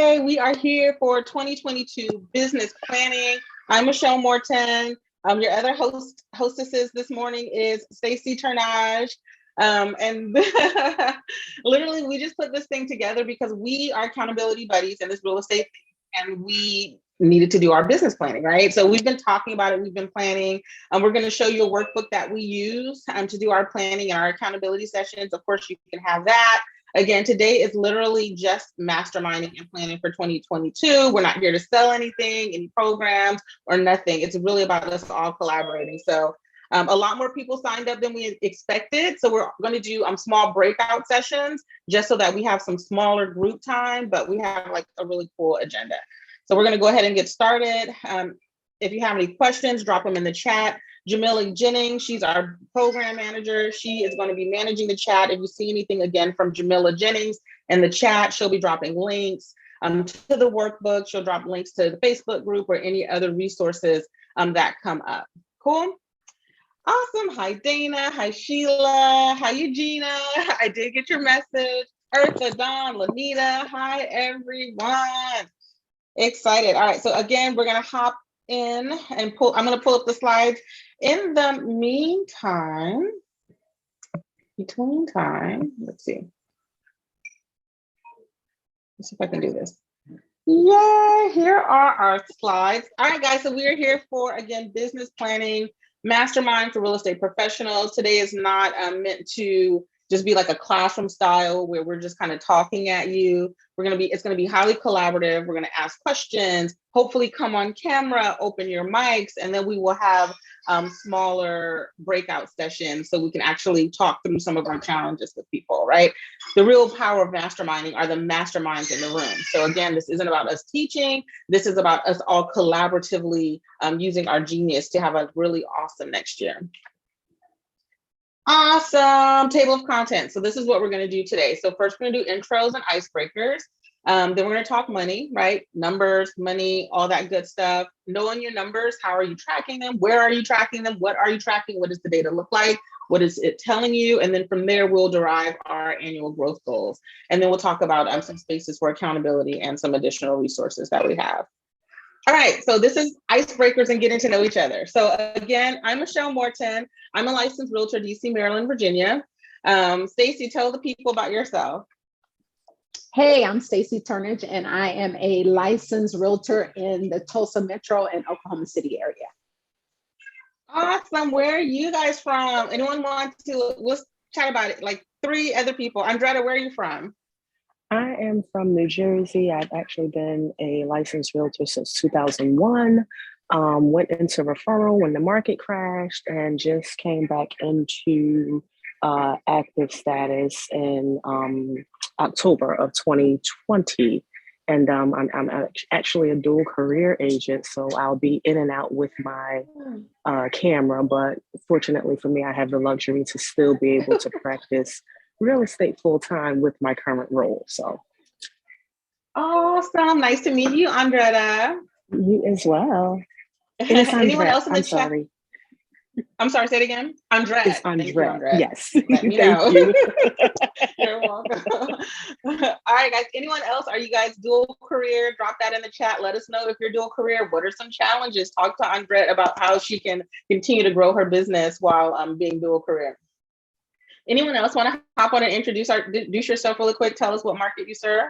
We are here for 2022 business planning. I'm Michelle Morton. Your other hostesses this morning is Stacey Turnage. And literally, we just put this thing together because we are accountability buddies in this real estate thing, and we needed to do our business planning, right? So we've been talking about it, we've been planning. We're going to show you a workbook that we use to do our planning and our accountability sessions. Of course, you can have that. Again, today is literally just masterminding and planning for 2022. We're not here to sell anything, any programs or nothing. It's really about us all collaborating. So a lot more people signed up than we expected. So we're going to do small breakout sessions just so that we have some smaller group time, but we have like a really cool agenda. So we're going to go ahead and get started. If you have any questions, drop them in the chat. Jamila Jennings, she's our program manager. She is going to be managing the chat. If you see anything again from Jamila Jennings in the chat, she'll be dropping links to the workbook. She'll drop links to the Facebook group or any other resources that come up. Cool? Awesome. Hi, Dana. Hi, Sheila. Hi, Eugenia. I did get your message. Eartha, Dawn, Lanita. Hi, everyone. Excited. All right. So again, we're going to hop in and I'm going to pull up the slides. In the meantime, let's see if I can do this. Yeah, here are our slides. All right, guys, so we are here for, again, business planning mastermind for real estate professionals. Today is not meant to just be like a classroom style where we're just kind of talking at you. It's going to be highly collaborative. We're going to ask questions, hopefully come on camera, open your mics, and then we will have smaller breakout sessions so we can actually talk through some of our challenges with people, right? The real power of masterminding are the masterminds in the room. So again, this isn't about us teaching. This is about us all collaboratively using our genius to have a really awesome next year. Awesome. Table of contents. So this is what we're going to do today. So first we're going to do intros and icebreakers. Then we're going to talk money, right? Numbers, money, all that good stuff. Knowing your numbers. How are you tracking them? Where are you tracking them? What are you tracking? What does the data look like? What is it telling you? And then from there, we'll derive our annual growth goals. And then we'll talk about some spaces for accountability and some additional resources that we have. All right, so this is icebreakers and getting to know each other. So again, I'm Michelle Morton. I'm a licensed realtor, DC, Maryland, Virginia. Stacey, tell the people about yourself. Hey, I'm Stacey Turnage, and I am a licensed realtor in the Tulsa Metro and Oklahoma City area. Awesome. Where are you guys from? Anyone want to, let's chat about it, like 3 other people. Andretta, where are you from? I am from New Jersey. I've actually been a licensed realtor since 2001. Went into referral when the market crashed and just came back into active status in October of 2020. And I'm actually a dual career agent, so I'll be in and out with my camera. But fortunately for me, I have the luxury to still be able to practice real estate full-time with my current role. So awesome. Nice to meet you, Andretta. You as well. Anyone else in the I'm chat? sorry. I'm sorry, say it again. Andretta. It's Andretta. Yes. Let me know. You. You're welcome. All right, guys. Anyone else? Are you guys dual career? Drop that in the chat. Let us know if you're dual career. What are some challenges? Talk to Andretta about how she can continue to grow her business while being dual career. Anyone else want to hop on and introduce yourself really quick? Tell us what market you serve.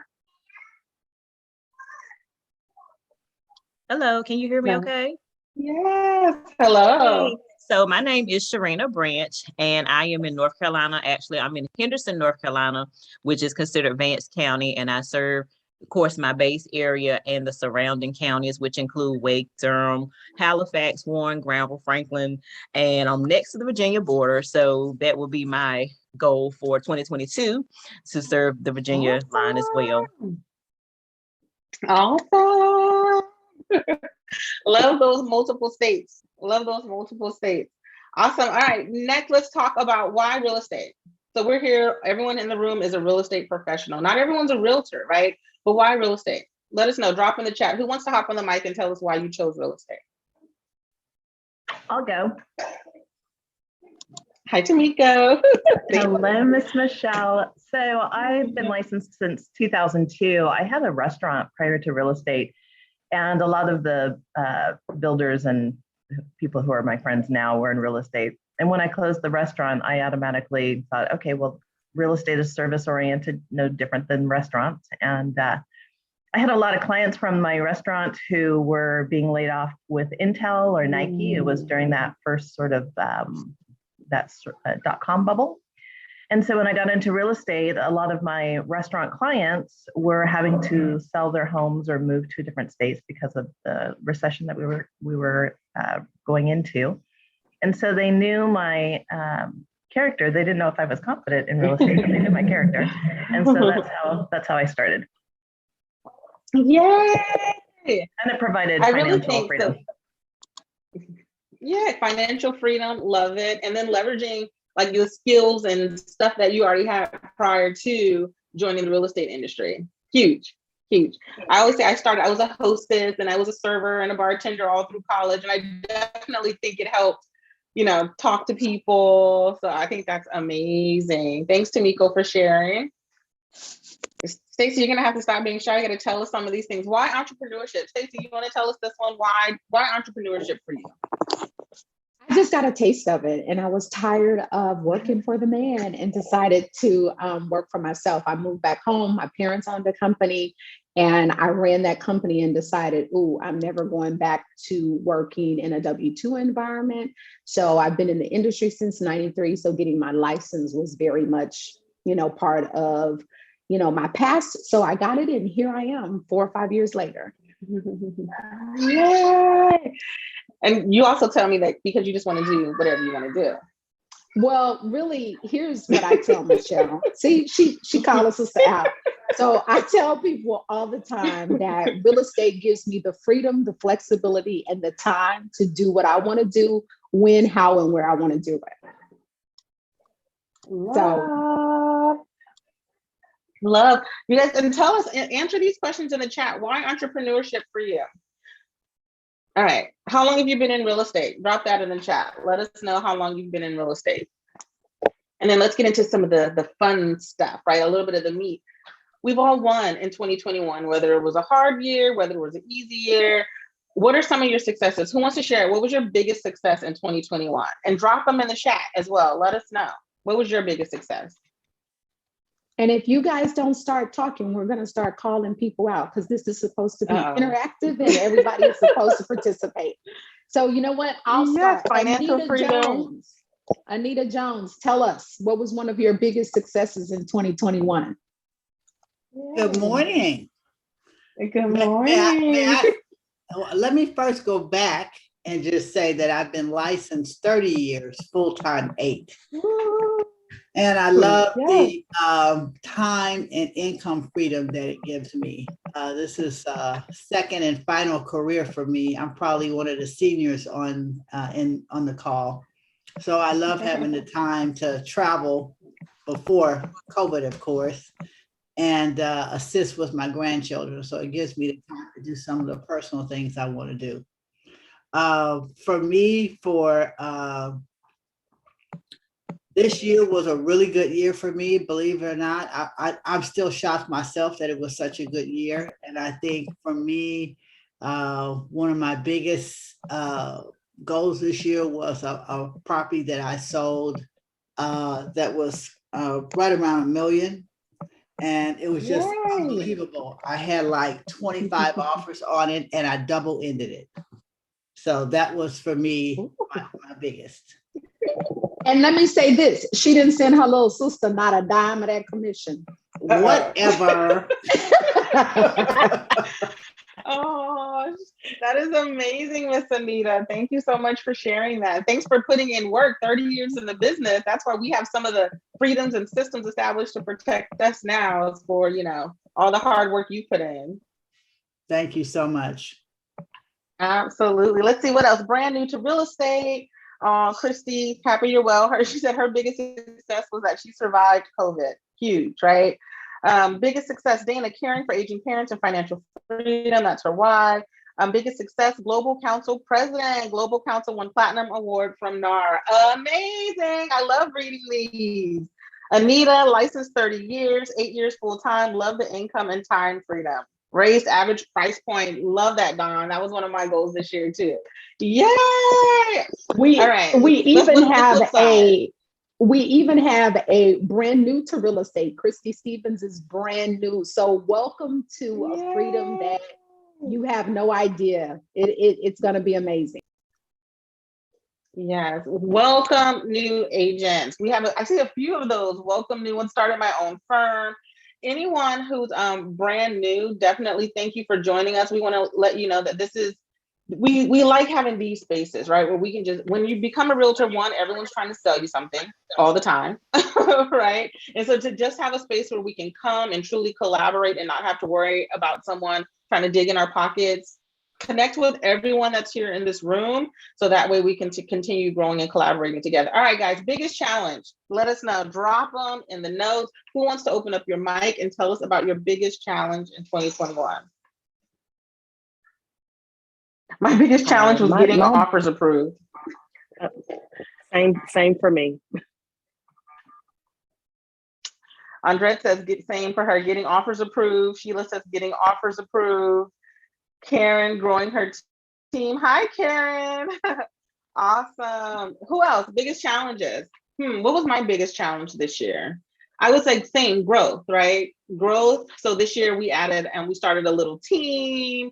Hello, can you hear me okay? Yes, hello. Hey. So my name is Sharina Branch, and I am in North Carolina. Actually, I'm in Henderson, North Carolina, which is considered Vance County, and I serve, of course, my base area and the surrounding counties, which include Wake, Durham, Halifax, Warren, Granville, Franklin, and I'm next to the Virginia border. So that will be my goal for 2022 to serve the Virginia line as well. Awesome. Love those multiple states. Love those multiple states. Awesome. All right, next let's talk about why real estate. So we're here, everyone in the room is a real estate professional. Not everyone's a realtor, right? But why real estate? Let us know, drop in the chat. Who wants to hop on the mic and tell us why you chose real estate? I'll go. Hi, Tamiko. Hello, Miss Michelle. So I've been licensed since 2002. I had a restaurant prior to real estate, and a lot of the builders and people who are my friends now were in real estate. And when I closed the restaurant, I automatically thought, okay, well, real estate is service oriented, no different than restaurants. And I had a lot of clients from my restaurant who were being laid off with Intel or Nike. It was during that first sort of dot-com bubble. And so when I got into real estate, a lot of my restaurant clients were having to sell their homes or move to different states because of the recession that we were going into. And so they knew my character. They didn't know if I was confident in real estate, but they knew my character. And so that's how I started. Yay! And it provided I really financial freedom. So. Yeah, financial freedom, love it. And then leveraging like the skills and stuff that you already had prior to joining the real estate industry. Huge, huge. I always say I was a hostess and I was a server and a bartender all through college. And I definitely think it helped, talk to people. So I think that's amazing. Thanks, Tamiko, for sharing. Stacey, you're gonna have to stop being shy. You gotta tell us some of these things. Why entrepreneurship? Stacey, you wanna tell us this one? Why entrepreneurship for you? I just got a taste of it and I was tired of working for the man and decided to work for myself. I moved back home. My parents owned a company and I ran that company and decided, I'm never going back to working in a W-2 environment. So I've been in the industry since 93. So getting my license was very much, part of, my past. So I got it and here I am 4 or 5 years later. Yay! And you also tell me that because you just want to do whatever you want to do. Well, really, here's what I tell Michelle. See, she calls us out. So I tell people all the time that real estate gives me the freedom, the flexibility, and the time to do what I want to do, when, how, and where I want to do it. Love. You guys, and tell us, answer these questions in the chat. Why entrepreneurship for you? All right. How long have you been in real estate? Drop that in the chat. Let us know how long you've been in real estate. And then let's get into some of the fun stuff, right? A little bit of the meat. We've all won in 2021, whether it was a hard year, whether it was an easy year. What are some of your successes? Who wants to share? What was your biggest success in 2021? And drop them in the chat as well. Let us know. What was your biggest success? And if you guys don't start talking, we're going to start calling people out because this is supposed to be interactive and everybody is supposed to participate. So you know what? I'll start. Financial freedom. Anita Jones, tell us, what was one of your biggest successes in 2021? Good morning. Good morning. Let me first go back and just say that I've been licensed 30 years, full-time 8. And I love the time and income freedom that it gives me. This is second and final career for me. I'm probably one of the seniors on the call. So I love having the time to travel before COVID, of course, and assist with my grandchildren. So it gives me the time to do some of the personal things I want to do. For me, this year was a really good year for me, believe it or not. I'm still shocked myself that it was such a good year. And I think for me, one of my biggest goals this year was a property that I sold that was right around $1 million. And it was just unbelievable. I had like 25 offers on it and I double ended it. So that was for me, my biggest. And let me say this, she didn't send her little sister not a dime of that commission. Whatever. Oh, that is amazing, Miss Anita. Thank you so much for sharing that. Thanks for putting in work, 30 years in the business. That's why we have some of the freedoms and systems established to protect us now for, all the hard work you put in. Thank you so much. Absolutely. Let's see what else. Brand new to real estate. Christy, happy you're well. She said her biggest success was that she survived COVID. Huge, right? Biggest success, Dana, caring for aging parents and financial freedom. That's her why. Biggest success, Global Council President. Global Council won Platinum Award from NAR. Amazing. I love reading these. Anita, licensed 30 years, 8 years full-time. Love the income and time freedom. Raised average price point. Love that, Dawn. That was one of my goals this year too. Yay! We All right. we even let's have flip side. we even have a brand new to real estate. Christy Stevens is brand new. So welcome to a freedom that you have no idea. It's going to be amazing. Yes, welcome new agents. I see a few of those. Welcome new ones. Started my own firm. Anyone who's brand new, definitely thank you for joining us. We want to let you know that this is we like having these spaces, right? Where we can just, when you become a realtor, one, everyone's trying to sell you something all the time, right? And so to just have a space where we can come and truly collaborate and not have to worry about someone trying to dig in our pockets, connect with everyone that's here in this room, so that way we can continue growing and collaborating together. All right, guys, biggest challenge. Let us know. Drop them in the notes. Who wants to open up your mic and tell us about your biggest challenge in 2021? My biggest challenge was getting offers approved. Same for me. Andret says same for her, getting offers approved. Sheila says getting offers approved. Karen, growing her team. Hi, Karen. Awesome. Who else? Biggest challenges. What was my biggest challenge this year? I would say same, growth, right? Growth. So this year we added and we started a little team.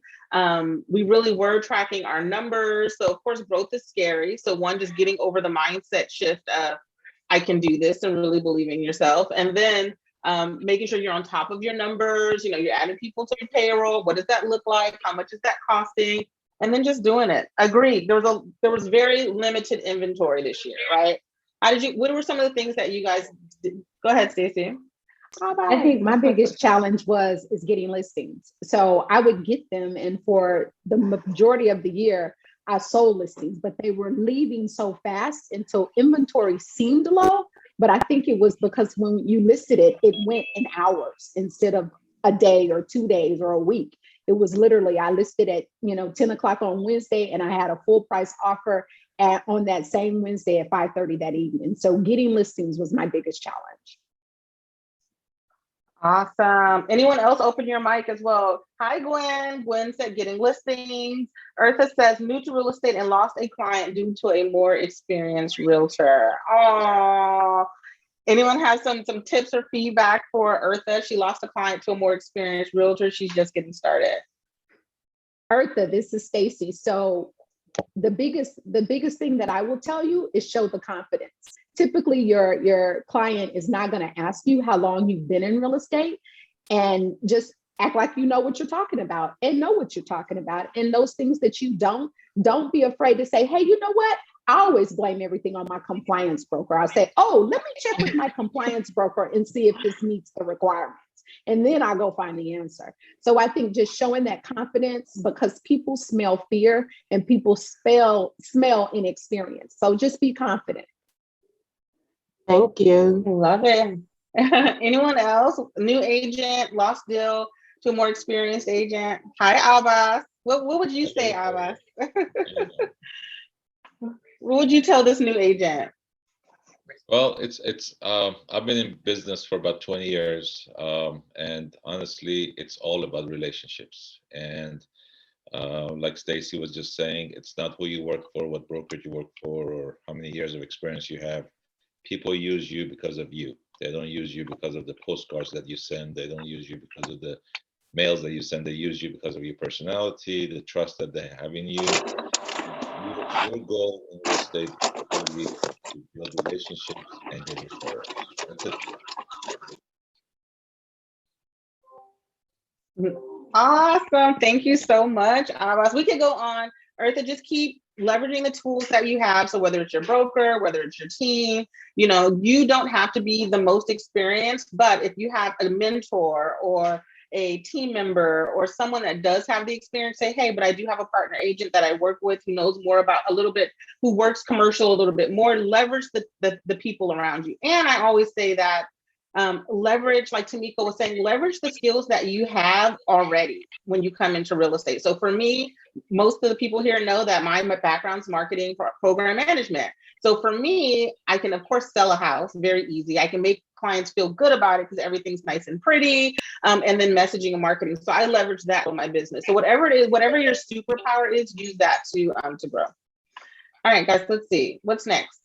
We really were tracking our numbers. So of course, growth is scary. So one, just getting over the mindset shift of I can do this and really believing in yourself. And then making sure you're on top of your numbers. You know, you're adding people to your payroll. What does that look like? How much is that costing? And then just doing it. Agreed. There was very limited inventory this year, right? What were some of the things that you guys did? Go ahead, Stacey. I think my biggest challenge is getting listings. So I would get them, and for the majority of the year, I sold listings, but they were leaving so fast, and so inventory seemed low. But I think it was because when you listed it, it went in hours instead of a day or 2 days or a week. It was literally, I listed at 10 o'clock on Wednesday, and I had a full price offer on that same Wednesday at 5:30 that evening. So getting listings was my biggest challenge. Awesome. Anyone else open your mic as well? Hi, Gwen. Gwen said getting listings. Eartha says new to real estate and lost a client due to a more experienced realtor. Oh, anyone have some tips or feedback for Eartha? She lost a client to a more experienced realtor. She's just getting started. Eartha, this is Stacey. So the biggest thing that I will tell you is show the confidence. Typically, your client is not going to ask you how long you've been in real estate, and just act like you know what you're talking about and know what you're talking about. And those things that you don't be afraid to say, hey, you know what? I always blame everything on my compliance broker. I say, oh, let me check with my compliance broker and see if this meets the requirements. And then I go find the answer. So I think just showing that confidence, because people smell fear and people smell inexperience. So just be confident. Thank you. Love it. Anyone else? New agent, lost deal to a more experienced agent. Hi, Abbas. What would you say, Abbas? What would you tell this new agent? Well, I've been in business for about 20 years. And honestly, it's all about relationships. And like Stacey was just saying, it's not who you work for, what brokerage you work for, or how many years of experience you have. People use you because of you. They don't use you because of the postcards that you send. They don't use you because of the mails that you send. They use you because of your personality, the trust that they have in you. Your goal in real estate is to build relationships and get referrals. That's it. Awesome. Thank you so much, Abbas. We could go on. Eartha, just keep leveraging the tools that you have. So whether it's your broker, whether it's your team, you don't have to be the most experienced, but if you have a mentor or a team member or someone that does have the experience, say, hey, but I do have a partner agent that I work with who knows more about a little bit, who works commercial a little bit more. Leverage the people around you. And I always say that leverage, like Tamika was saying, leverage the skills that you have already when you come into real estate. So for me, most of the people here know that my background's marketing, program management. So for me, I can of course sell a house very easy. I can make clients feel good about it because everything's nice and pretty, and then messaging and marketing. So I leverage that with my business. So whatever it is, whatever your superpower is, use that to grow. All right, guys, let's see what's next.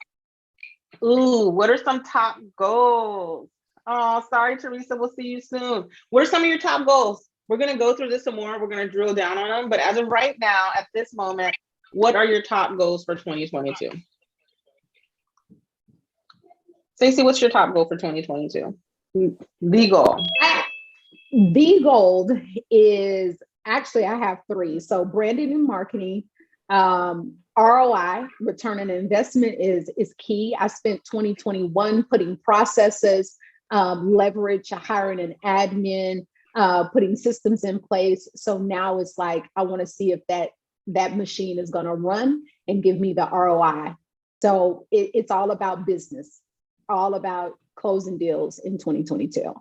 Ooh, what are some top goals? Oh, sorry, Teresa. We'll see you soon. What are some of your top goals? We're going to go through this some more. We're going to drill down on them. But as of right now, at this moment, what are your top goals for 2022? Stacey, what's your top goal for 2022? The goal. The goal is actually, I have 3. So branding and marketing, ROI, return on investment is key. I spent 2021 putting processes, leverage, hiring an admin, putting systems in place. So now it's like, I want to see if that machine is going to run and give me the ROI. So it's all about business, all about closing deals in 2022.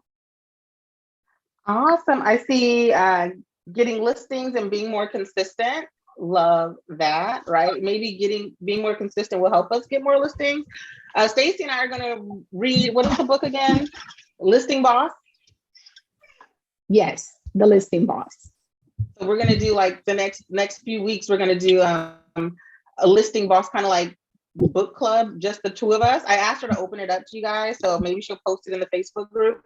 Awesome. I see getting listings and being more consistent. Love that, right? Maybe being more consistent will help us get more listings. Stacey and I are going to read, what is the book again? Listing Boss? Yes, The Listing Boss. So we're going to do like the next few weeks, we're going to do a Listing Boss kind of like book club, just the 2 of us. I asked her to open it up to you guys, so maybe she'll post it in the Facebook group.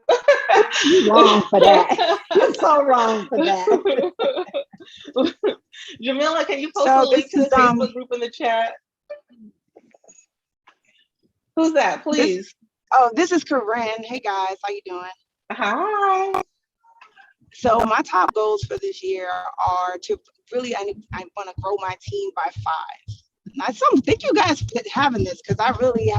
You're wrong for that. You're so wrong for that. Jamila, can you post a link to the Facebook group in the chat? Who's that, please? This is Corinne. Hey guys, how you doing? Hi. So my top goals for this year are to really, I want to grow my team by 5. I think you guys having this because I really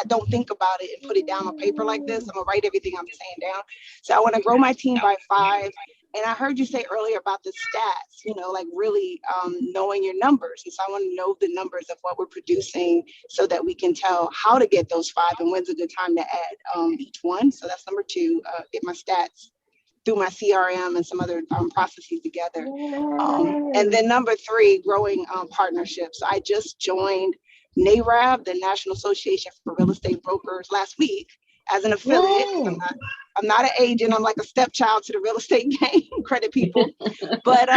don't think about it and put it down on paper like this. I'm gonna write everything I'm saying down. So I want to grow my team by 5. And I heard you say earlier about the stats, like really knowing your numbers. And so I want to know the numbers of what we're producing so that we can tell how to get those 5 and when's a good time to add each one. So that's number 2, get my stats through my CRM and some other processes together. And then number 3, growing partnerships. I just joined NARAB, the National Association for Real Estate Brokers, last week as an affiliate. I'm not an agent. I'm like a stepchild to the real estate game, credit people. But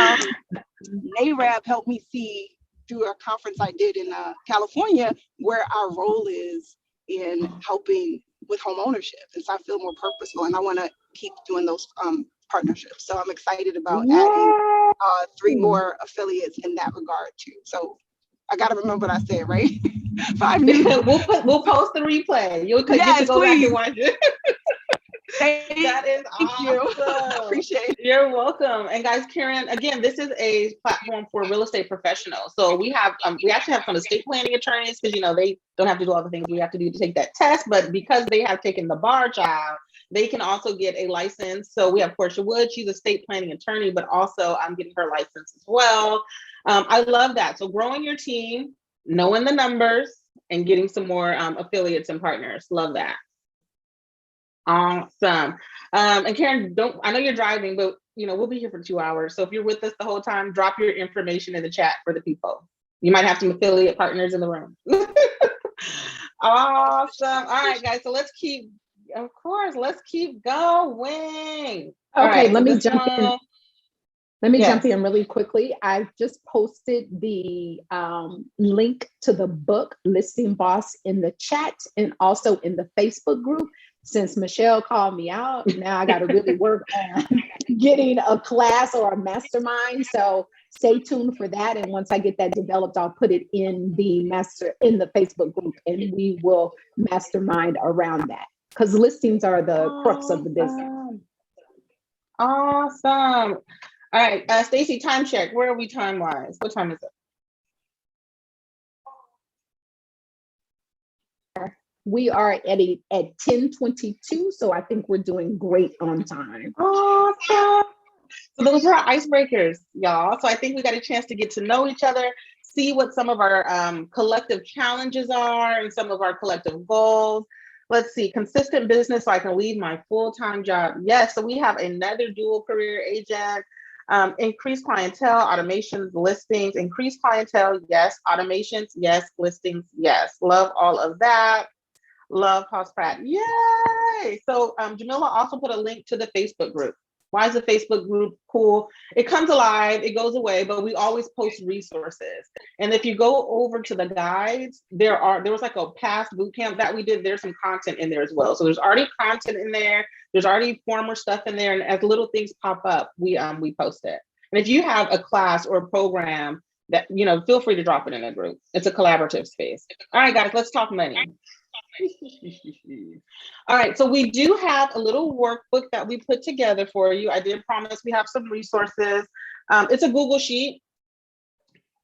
NARAB helped me see through a conference I did in California where our role is in helping with home ownership. And so I feel more purposeful and I want to keep doing those partnerships. So I'm excited about adding 3 more affiliates in that regard too. So I got to remember what I said, right? 5 new. We'll post the replay. You'll get to go back and watch it. That is awesome. You. Appreciate it. You're welcome. And guys, Karen, again, this is a platform for real estate professionals. So we have we actually have some estate planning attorneys because they don't have to do all the things we have to do to take that test, but because they have taken the bar child, they can also get a license. So we have Portia Wood, she's a estate planning attorney, but also I'm getting her license as well. I love that. So growing your team, knowing the numbers, and getting some more affiliates and partners. Love that. Awesome. And Karen, I know you're driving, but we'll be here for 2 hours. So if you're with us the whole time, drop your information in the chat for the people. You might have some affiliate partners in the room. Awesome. All right, guys. So let's keep going. Okay, let me jump in. Let me jump in really quickly. I just posted the link to the book Listing Boss in the chat and also in the Facebook group. Since Michelle called me out, now I got to really work on getting a class or a mastermind. So stay tuned for that. And once I get that developed, I'll put it in the Facebook group and we will mastermind around that because listings are the crux of the business. Awesome. All right, Stacey, time check. Where are we time-wise? What time is it? We are at 10:22, so I think we're doing great on time. Awesome. So those are our icebreakers, y'all. So I think we got a chance to get to know each other, see what some of our collective challenges are and some of our collective goals. Let's see, consistent business so I can leave my full-time job. Yes, so we have another dual career agent. Increased clientele, automations, listings, increased clientele, yes. Automations, yes. Listings, yes. Love all of that. Love House Pratt. Yay! So Jamila also put a link to the Facebook group. Why is the Facebook group cool? It comes alive, it goes away, but we always post resources. And if you go over to the guides, there was like a past boot camp that we did. There's some content in there as well. So there's already content in there. There's already former stuff in there. And as little things pop up, we post it. And if you have a class or a program that, feel free to drop it in a group. It's a collaborative space. All right, guys, let's talk money. All right, so we do have a little workbook that we put together for you. I did promise we have some resources. It's a Google Sheet.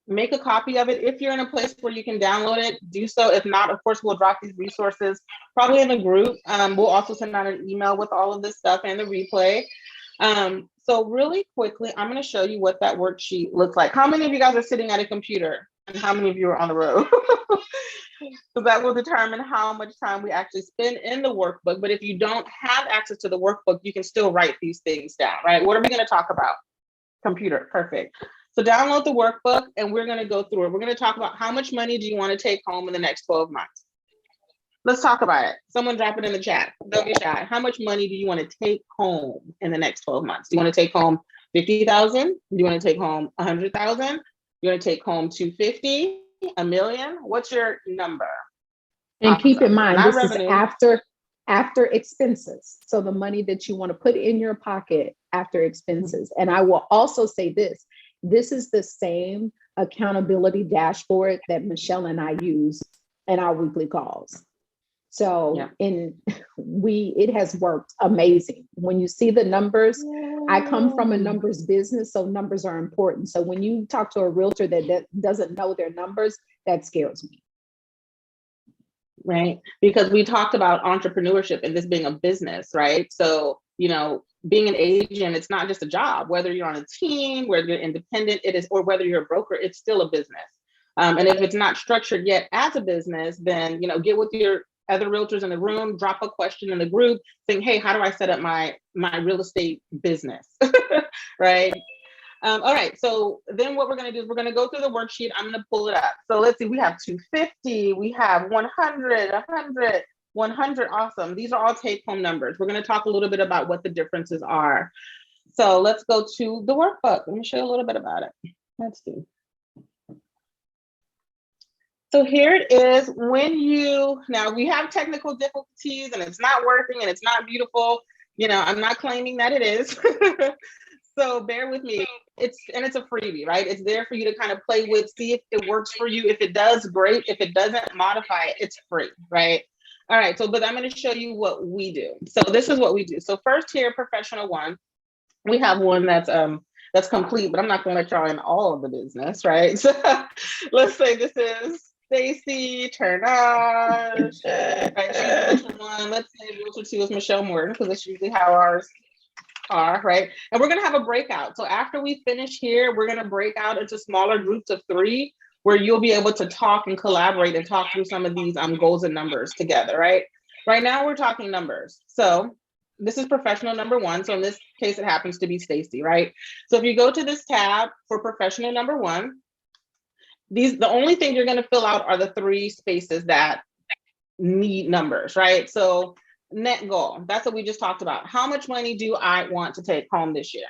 Make a copy of it. If you're in a place where you can download it, do so. If not, of course, we'll drop these resources probably in the group. We'll also send out an email with all of this stuff and the replay. So really quickly, I'm going to show you what that worksheet looks like. How many of you guys are sitting at a computer? And how many of you are on the road? So that will determine how much time we actually spend in the workbook. But if you don't have access to the workbook, you can still write these things down, right? What are we going to talk about? Computer, perfect. So download the workbook and we're going to go through it. We're going to talk about how much money do you want to take home in the next 12 months? Let's talk about it. Someone drop it in the chat. Don't be shy. How much money do you want to take home in the next 12 months? Do you want to take home 50,000? Do you want to take home 100,000? You want to take home 250, a million? What's your number? And keep in mind, Not this revenue. is after expenses. So the money that you want to put in your pocket after expenses. And I will also say this is the same accountability dashboard that Michelle and I use in our weekly calls. So it has worked amazing. When you see the numbers, I come from a numbers business, so numbers are important. So when you talk to a realtor that doesn't know their numbers, that scares me. Right, because we talked about entrepreneurship and this being a business, right? So, being an agent, it's not just a job, whether you're on a team, whether you're independent, it is, or whether you're a broker, it's still a business. And if it's not structured yet as a business, then, get with your other realtors in the room, drop a question in the group saying, hey, how do I set up my real estate business? Right. All right. So then what we're going to do is we're going to go through the worksheet. I'm going to pull it up. So let's see, we have 250, we have 100, 100, 100. Awesome. These are all take home numbers. We're going to talk a little bit about what the differences are. So let's go to the workbook. Let me show you a little bit about it. Let's see. So here it is. Now we have technical difficulties and it's not working and it's not beautiful. I'm not claiming that it is. So bear with me. It's a freebie, right? It's there for you to kind of play with, see if it works for you. If it does, great. If it doesn't, modify it. It's free, right? All right. So, but I'm going to show you what we do. So this is what we do. So first here, professional one, we have one that's complete, but I'm not going to let y'all in all of the business, right? So let's say this is Stacey, Turnage, right? She's realtor one. Let's say realtor two is Michelle Morton, because that's usually how ours are, right? And we're going to have a breakout. So after we finish here, we're going to break out into smaller groups of 3 where you'll be able to talk and collaborate and talk through some of these goals and numbers together, right? Right now we're talking numbers. So this is professional number 1. So in this case, it happens to be Stacey, right? So if you go to this tab for professional number 1, the only thing you're going to fill out are the 3 spaces that need numbers, right? So net goal, that's what we just talked about. How much money do I want to take home this year?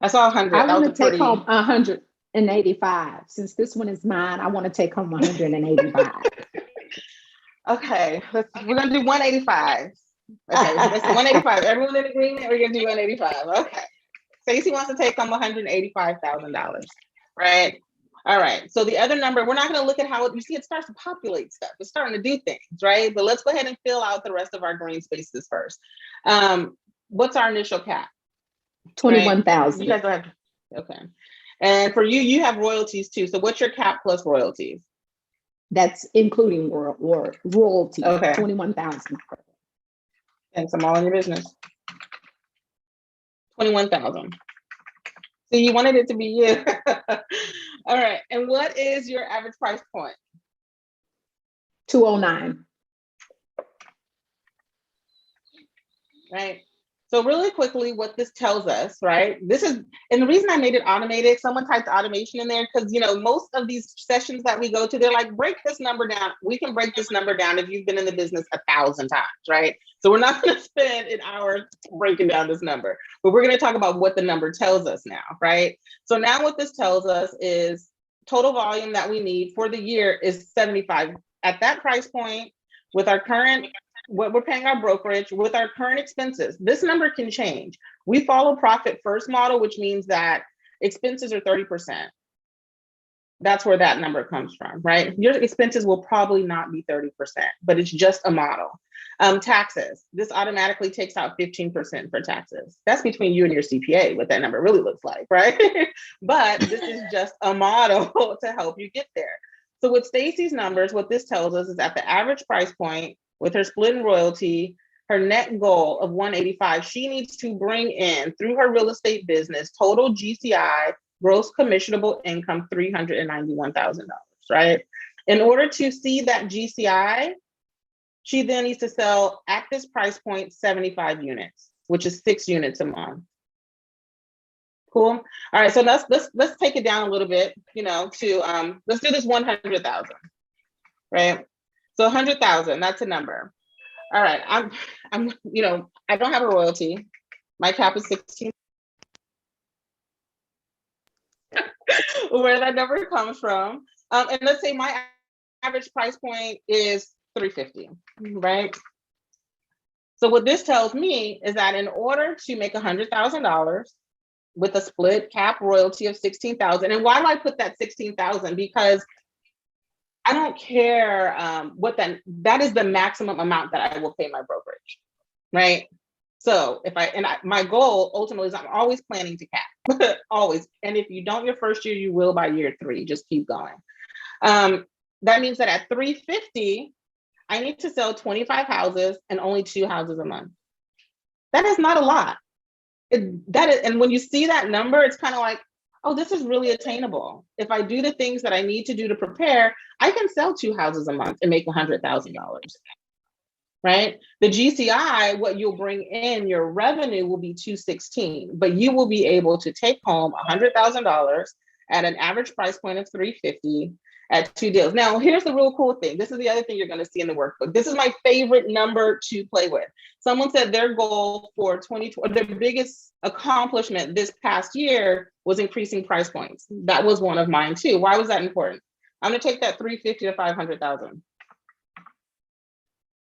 I saw 100. I want to take home 185. Since this one is mine, I want to take home 185. Okay, we're gonna do 185. Okay, that's 185. Everyone in agreement? We're gonna do 185. Okay. Stacey wants to take home $185,000, right? All right. So the other number, we're not going to look at how you see it starts to populate stuff. It's starting to do things, right? But let's go ahead and fill out the rest of our green spaces first. What's our initial cap? 21,000. You guys don't have. Okay. And for you, you have royalties too. So what's your cap plus royalties? That's including royalties. Okay. 21,000. Thanks. I'm all in your business. 21,000. So you wanted it to be you. All right. And what is your average price point? 209. right? So really quickly, what this tells us, right? And the reason I made it automated, someone typed automation in there because, most of these sessions that we go to, they're like, break this number down. We can break this number down if you've been in the business 1,000 times, right? So we're not going to spend an hour breaking down this number, but we're going to talk about what the number tells us now, right? So now what this tells us is total volume that we need for the year is 75. At that price point, with our current what we're paying our brokerage, with our current expenses, this number can change. We follow profit first model, which means that expenses are 30%. That's where that number comes from, right? Your expenses will probably not be 30%, but it's just a model. Taxes, this automatically takes out 15% for taxes. That's between you and your CPA, what that number really looks like, right? But this is just a model to help you get there. So with Stacey's numbers, what this tells us is at the average price point, with her split and royalty, her net goal of 185, she needs to bring in through her real estate business, total GCI, gross commissionable income, $391,000, right? In order to see that GCI, she then needs to sell at this price point 75 units, which is 6 units a month. Cool. All right, so let's take it down a little bit, to let's do this 100,000, right? So 100,000, that's a number. All right, I'm, I don't have a royalty. My cap is 16. Where that number comes from. And let's say my average price point is $350, right? So what this tells me is that in order to make $100,000 with a split cap royalty of 16,000, and why do I put that 16,000? Because I don't care what that is the maximum amount that I will pay my brokerage, right? So my goal ultimately is I'm always planning to cap, always. And if you don't your first year, you will by year 3, just keep going. That means that at 350, I need to sell 25 houses and only 2 houses a month. That is not a lot. And when you see that number, it's kind of like, oh, this is really attainable. If I do the things that I need to do to prepare, I can sell 2 houses a month and make $100,000, right? The GCI, what you'll bring in, your revenue will be 216, but you will be able to take home $100,000 at an average price point of 350 at 2 deals. Now, here's the real cool thing. This is the other thing you're going to see in the workbook. This is my favorite number to play with. Someone said their goal for 2020, their biggest accomplishment this past year was increasing price points. That was one of mine too. Why was that important? I'm going to take that 350 to 500,000.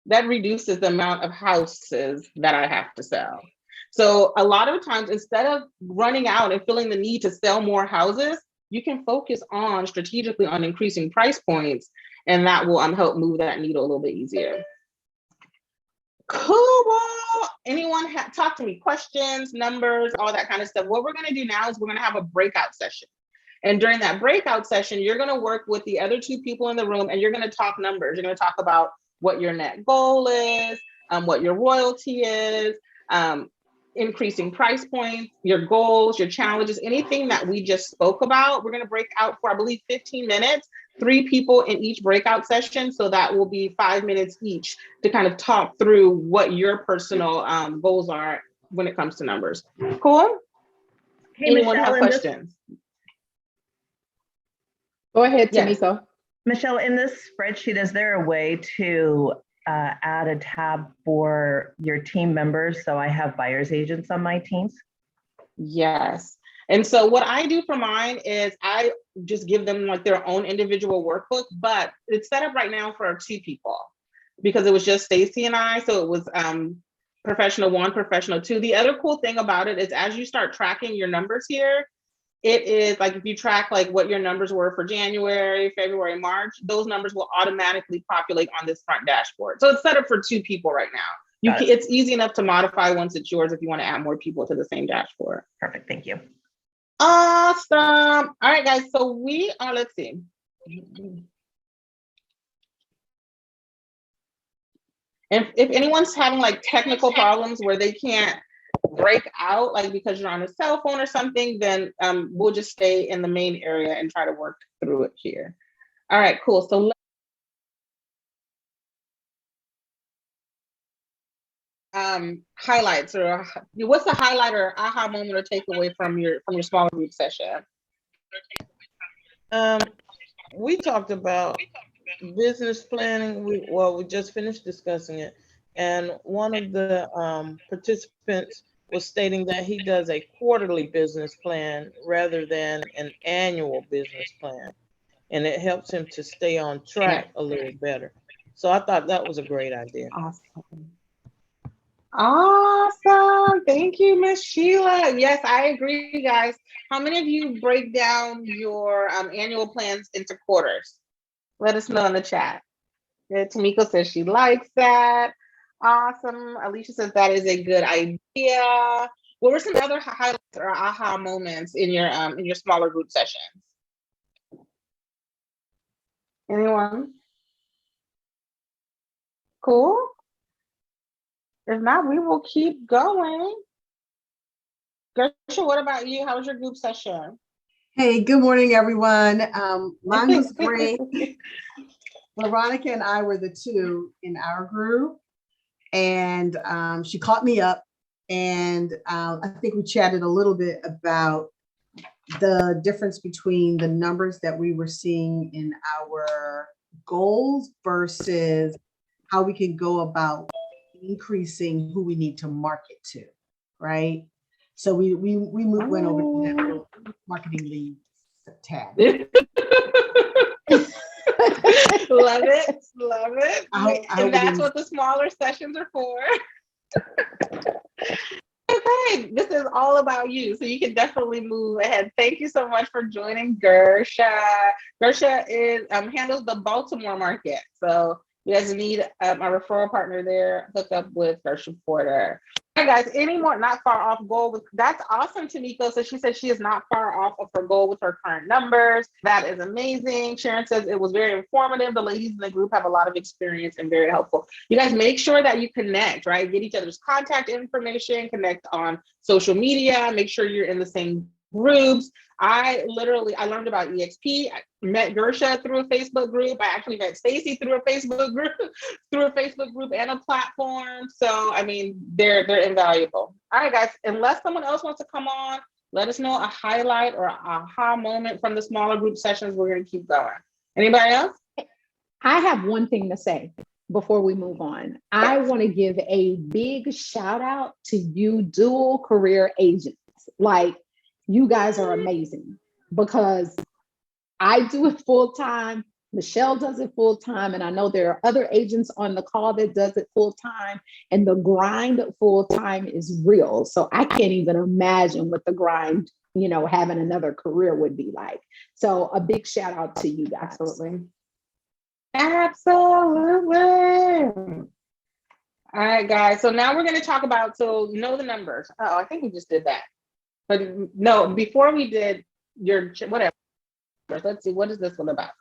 That reduces the amount of houses that I have to sell. So a lot of times, instead of running out and feeling the need to sell more houses, you can focus on strategically on increasing price points, and that will help move that needle a little bit easier. Cool. Anyone talk to me? Questions, numbers, all that kind of stuff. What we're going to do now is we're going to have a breakout session. And during that breakout session, you're going to work with the other 2 people in the room, and you're going to talk numbers. You're going to talk about what your net goal is, what your royalty is, increasing price points, your goals, your challenges, anything that we just spoke about. We're going to break out for, I believe, 15 minutes, 3 people in each breakout session. So that will be 5 minutes each to kind of talk through what your personal goals are when it comes to numbers. Cool? Hey, Anyone Michelle, have questions? Go ahead, Yes. Tamiko. Michelle, in this spreadsheet, is there a way to add a tab for your team members? So I have buyer's agents on my teams. Yes. And so what I do for mine is I just give them like their own individual workbook, but it's set up right now for 2 people because it was just Stacey and I. So it was professional 1, professional 2. The other cool thing about it is as you start tracking your numbers here, it is like if you track like what your numbers were for January, February, March, those numbers will automatically populate on this front dashboard. So it's set up for 2 people right now. It's easy enough to modify once it's yours if you want to add more people to the same dashboard. Perfect. Thank you. Awesome. All right, guys. So we are, let's see. And if anyone's having like technical problems where they can't break out, like because you're on a cell phone or something, then we'll just stay in the main area and try to work through it here. All right, cool. So highlights, or what's the highlight or aha moment or takeaway from your small group session? We talked about business planning. We just finished discussing it, and one of the participants was stating that he does a quarterly business plan rather than an annual business plan, and it helps him to stay on track a little better. So I thought that was a great idea. Awesome. Awesome. Thank you, Miss Sheila. Yes, I agree, guys. How many of you break down your annual plans into quarters? Let us know in the chat. Yeah, Tamiko says she likes that. Awesome. Alicia says that is a good idea. What were some other highlights or aha moments in your smaller group sessions? Anyone? Cool. If not, we will keep going. Gersha, what about you? How was your group session? Hey, good morning, everyone. Mine was great. Veronica and I were the two in our group, and she caught me up, and I think we chatted a little bit about the difference between the numbers that we were seeing in our goals versus how we can go about increasing who we need to market to, right? So we went over to that little marketing lead tab. Love it, love it. And that's what the smaller sessions are for. Okay, this is all about you, so you can definitely move ahead. Thank you so much for joining Gersha. Gersha is handles the Baltimore market, so you guys need a referral partner there. Hook up with Gersha Porter. All right, guys, any more not far off goal with that's awesome, Tamiko. So she said she is not far off of her goal with her current numbers. That is amazing. Sharon says it was very informative. The ladies in the group have a lot of experience and very helpful. You guys make sure that you connect, right? Get each other's contact information, connect on social media, make sure you're in the same groups. I learned about EXP. I met Gersha through a Facebook group. I actually met Stacey through a Facebook group, and a platform. So I mean, they're invaluable. All right, guys. Unless someone else wants to come on, let us know a highlight or aha moment from the smaller group sessions. We're gonna keep going. Anybody else? I have one thing to say before we move on. I want to give a big shout out to you dual career agents. Like, you guys are amazing, because I do it full time. Michelle does it full time. And I know there are other agents on the call that does it full time, and the grind full time is real. So I can't even imagine what the grind, having another career would be like. So a big shout out to you guys. Absolutely. All right, guys. So now we're going to talk about, know the numbers. Oh, I think we just did that. But no, before we did your whatever, let's see, what is this one about?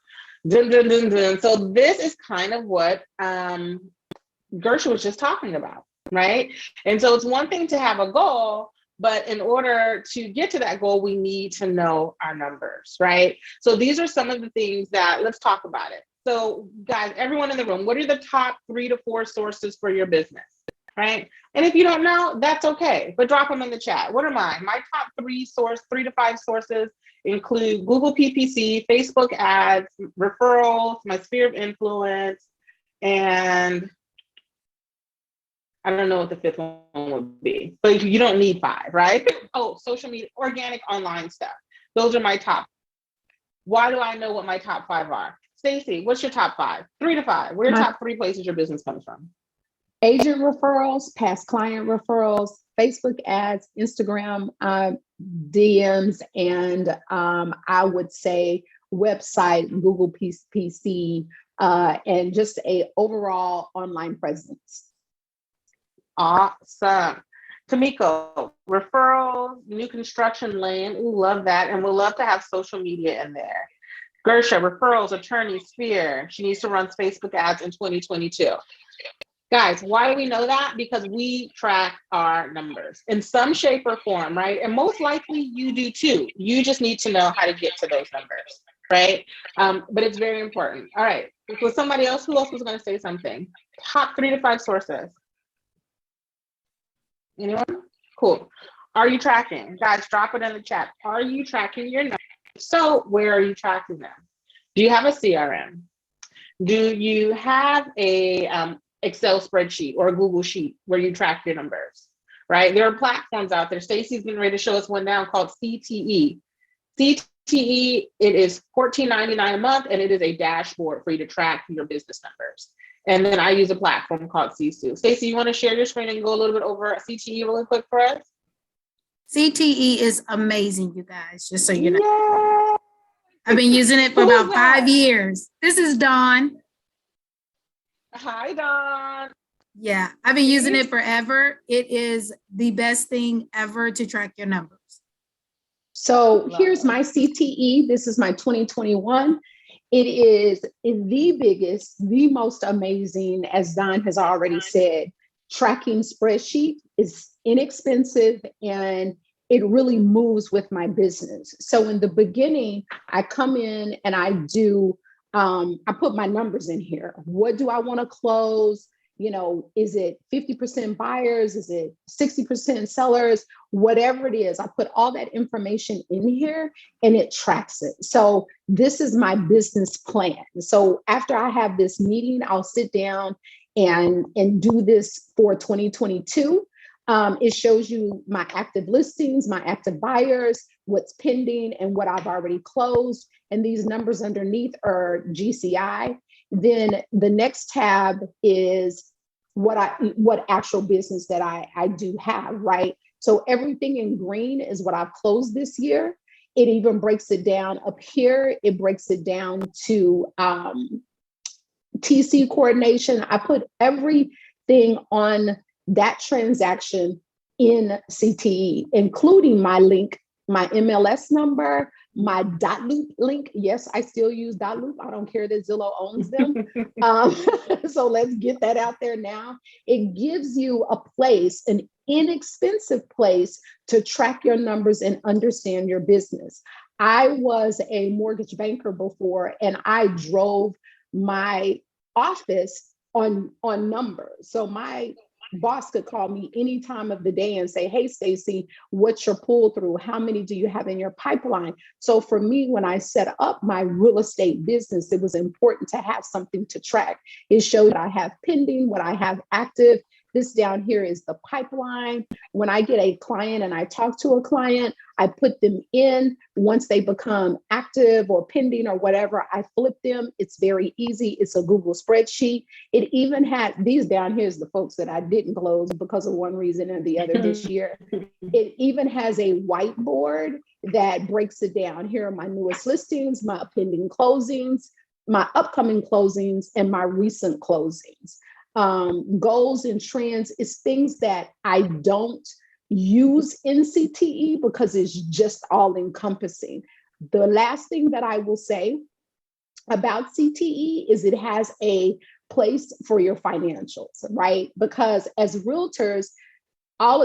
Dun, dun, dun, dun. So this is kind of what Gersha was just talking about, right? And so it's one thing to have a goal, but in order to get to that goal, we need to know our numbers, right? So these are some of the things that, let's talk about it. So guys, everyone in the room, what are the top 3 to 4 sources for your business? Right? And if you don't know, that's okay, but drop them in the chat. What are mine? My top 3 to 5 sources include Google PPC, Facebook ads, referrals, my sphere of influence, and I don't know what the 5th one would be, but you don't need 5, right? Oh, social media, organic online stuff. Those are my top. Why do I know what my top 5 are? Stacey, what's your top 5? 3 to 5. Where are your top 3 places your business comes from? Agent referrals, past client referrals, Facebook ads, Instagram DMs, and I would say website, Google PC, and just a overall online presence. Awesome. Tamiko, referrals, new construction land. Ooh, love that. And we'll love to have social media in there. Gersha, referrals, attorney, sphere. She needs to run Facebook ads in 2022. Guys, why do we know that? Because we track our numbers in some shape or form, right? And most likely you do too. You just need to know how to get to those numbers, right? But it's very important. All right, was somebody else? Who else was going to say something? Top 3 to 5 sources. Anyone? Cool. Are you tracking? Guys, drop it in the chat. Are you tracking your numbers? So where are you tracking them? Do you have a CRM? Do you have a Excel spreadsheet or a Google sheet where you track your numbers, right? There are platforms out there. Stacey's getting ready to show us one now called CTE. CTE, it is $14.99 a month, and it is a dashboard for you to track your business numbers. And then I use a platform called CSU. Stacey, you want to share your screen and go a little bit over CTE really quick for us? CTE is amazing, you guys, just so you know. Yay! I've been using it for about 5 years. This is Dawn. Hi, Dawn. Yeah, I've been using it forever. It is the best thing ever to track your numbers. So here's my CTE. This is my 2021. It is the biggest, the most amazing, as Don has already said, tracking spreadsheet. Is inexpensive and it really moves with my business. So in the beginning, I come in and I do, I put my numbers in here. What do I want to close? You know, is it 50% buyers? Is it 60% sellers? Whatever it is, I put all that information in here and it tracks it. So this is my business plan. So after I have this meeting, I'll sit down and do this for 2022. It shows you my active listings, my active buyers, what's pending, and what I've already closed. And these numbers underneath are GCI. Then the next tab is what actual business that I do have, right? So everything in green is what I've closed this year. It even breaks it down up here. It breaks it down to TC coordination. I put everything on that transaction in CTE, including my link, my MLS number, my .loop link. Yes, I still use .loop. I don't care that Zillow owns them. So let's get that out there now. It gives you a place, an inexpensive place to track your numbers and understand your business. I was a mortgage banker before, and I drove my office on numbers. So my boss could call me any time of the day and say, hey, Stacey, what's your pull through? How many do you have in your pipeline? So for me, when I set up my real estate business, it was important to have something to track. It showed what I have pending, what I have active. This down here is the pipeline. When I get a client and I talk to a client, I put them in. Once they become active or pending or whatever, I flip them. It's very easy. It's a Google spreadsheet. It even had these down here is the folks that I didn't close because of one reason or the other this year. It even has a whiteboard that breaks it down. Here are my newest listings, my pending closings, my upcoming closings, and my recent closings. Goals and trends is things that I don't use in CTE because it's just all encompassing. The last thing that I will say about CTE is it has a place for your financials, right? Because as realtors,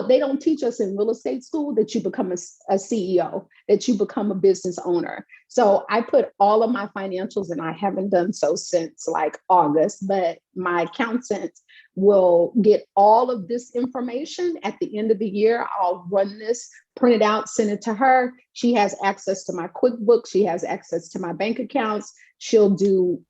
they don't teach us in real estate school that you become a CEO, that you become a business owner. So I put all of my financials, and I haven't done so since like August, but my accountant will get all of this information at the end of the year. I'll run this, print it out, send it to her. She has access to my QuickBooks. She has access to my bank accounts. She'll do,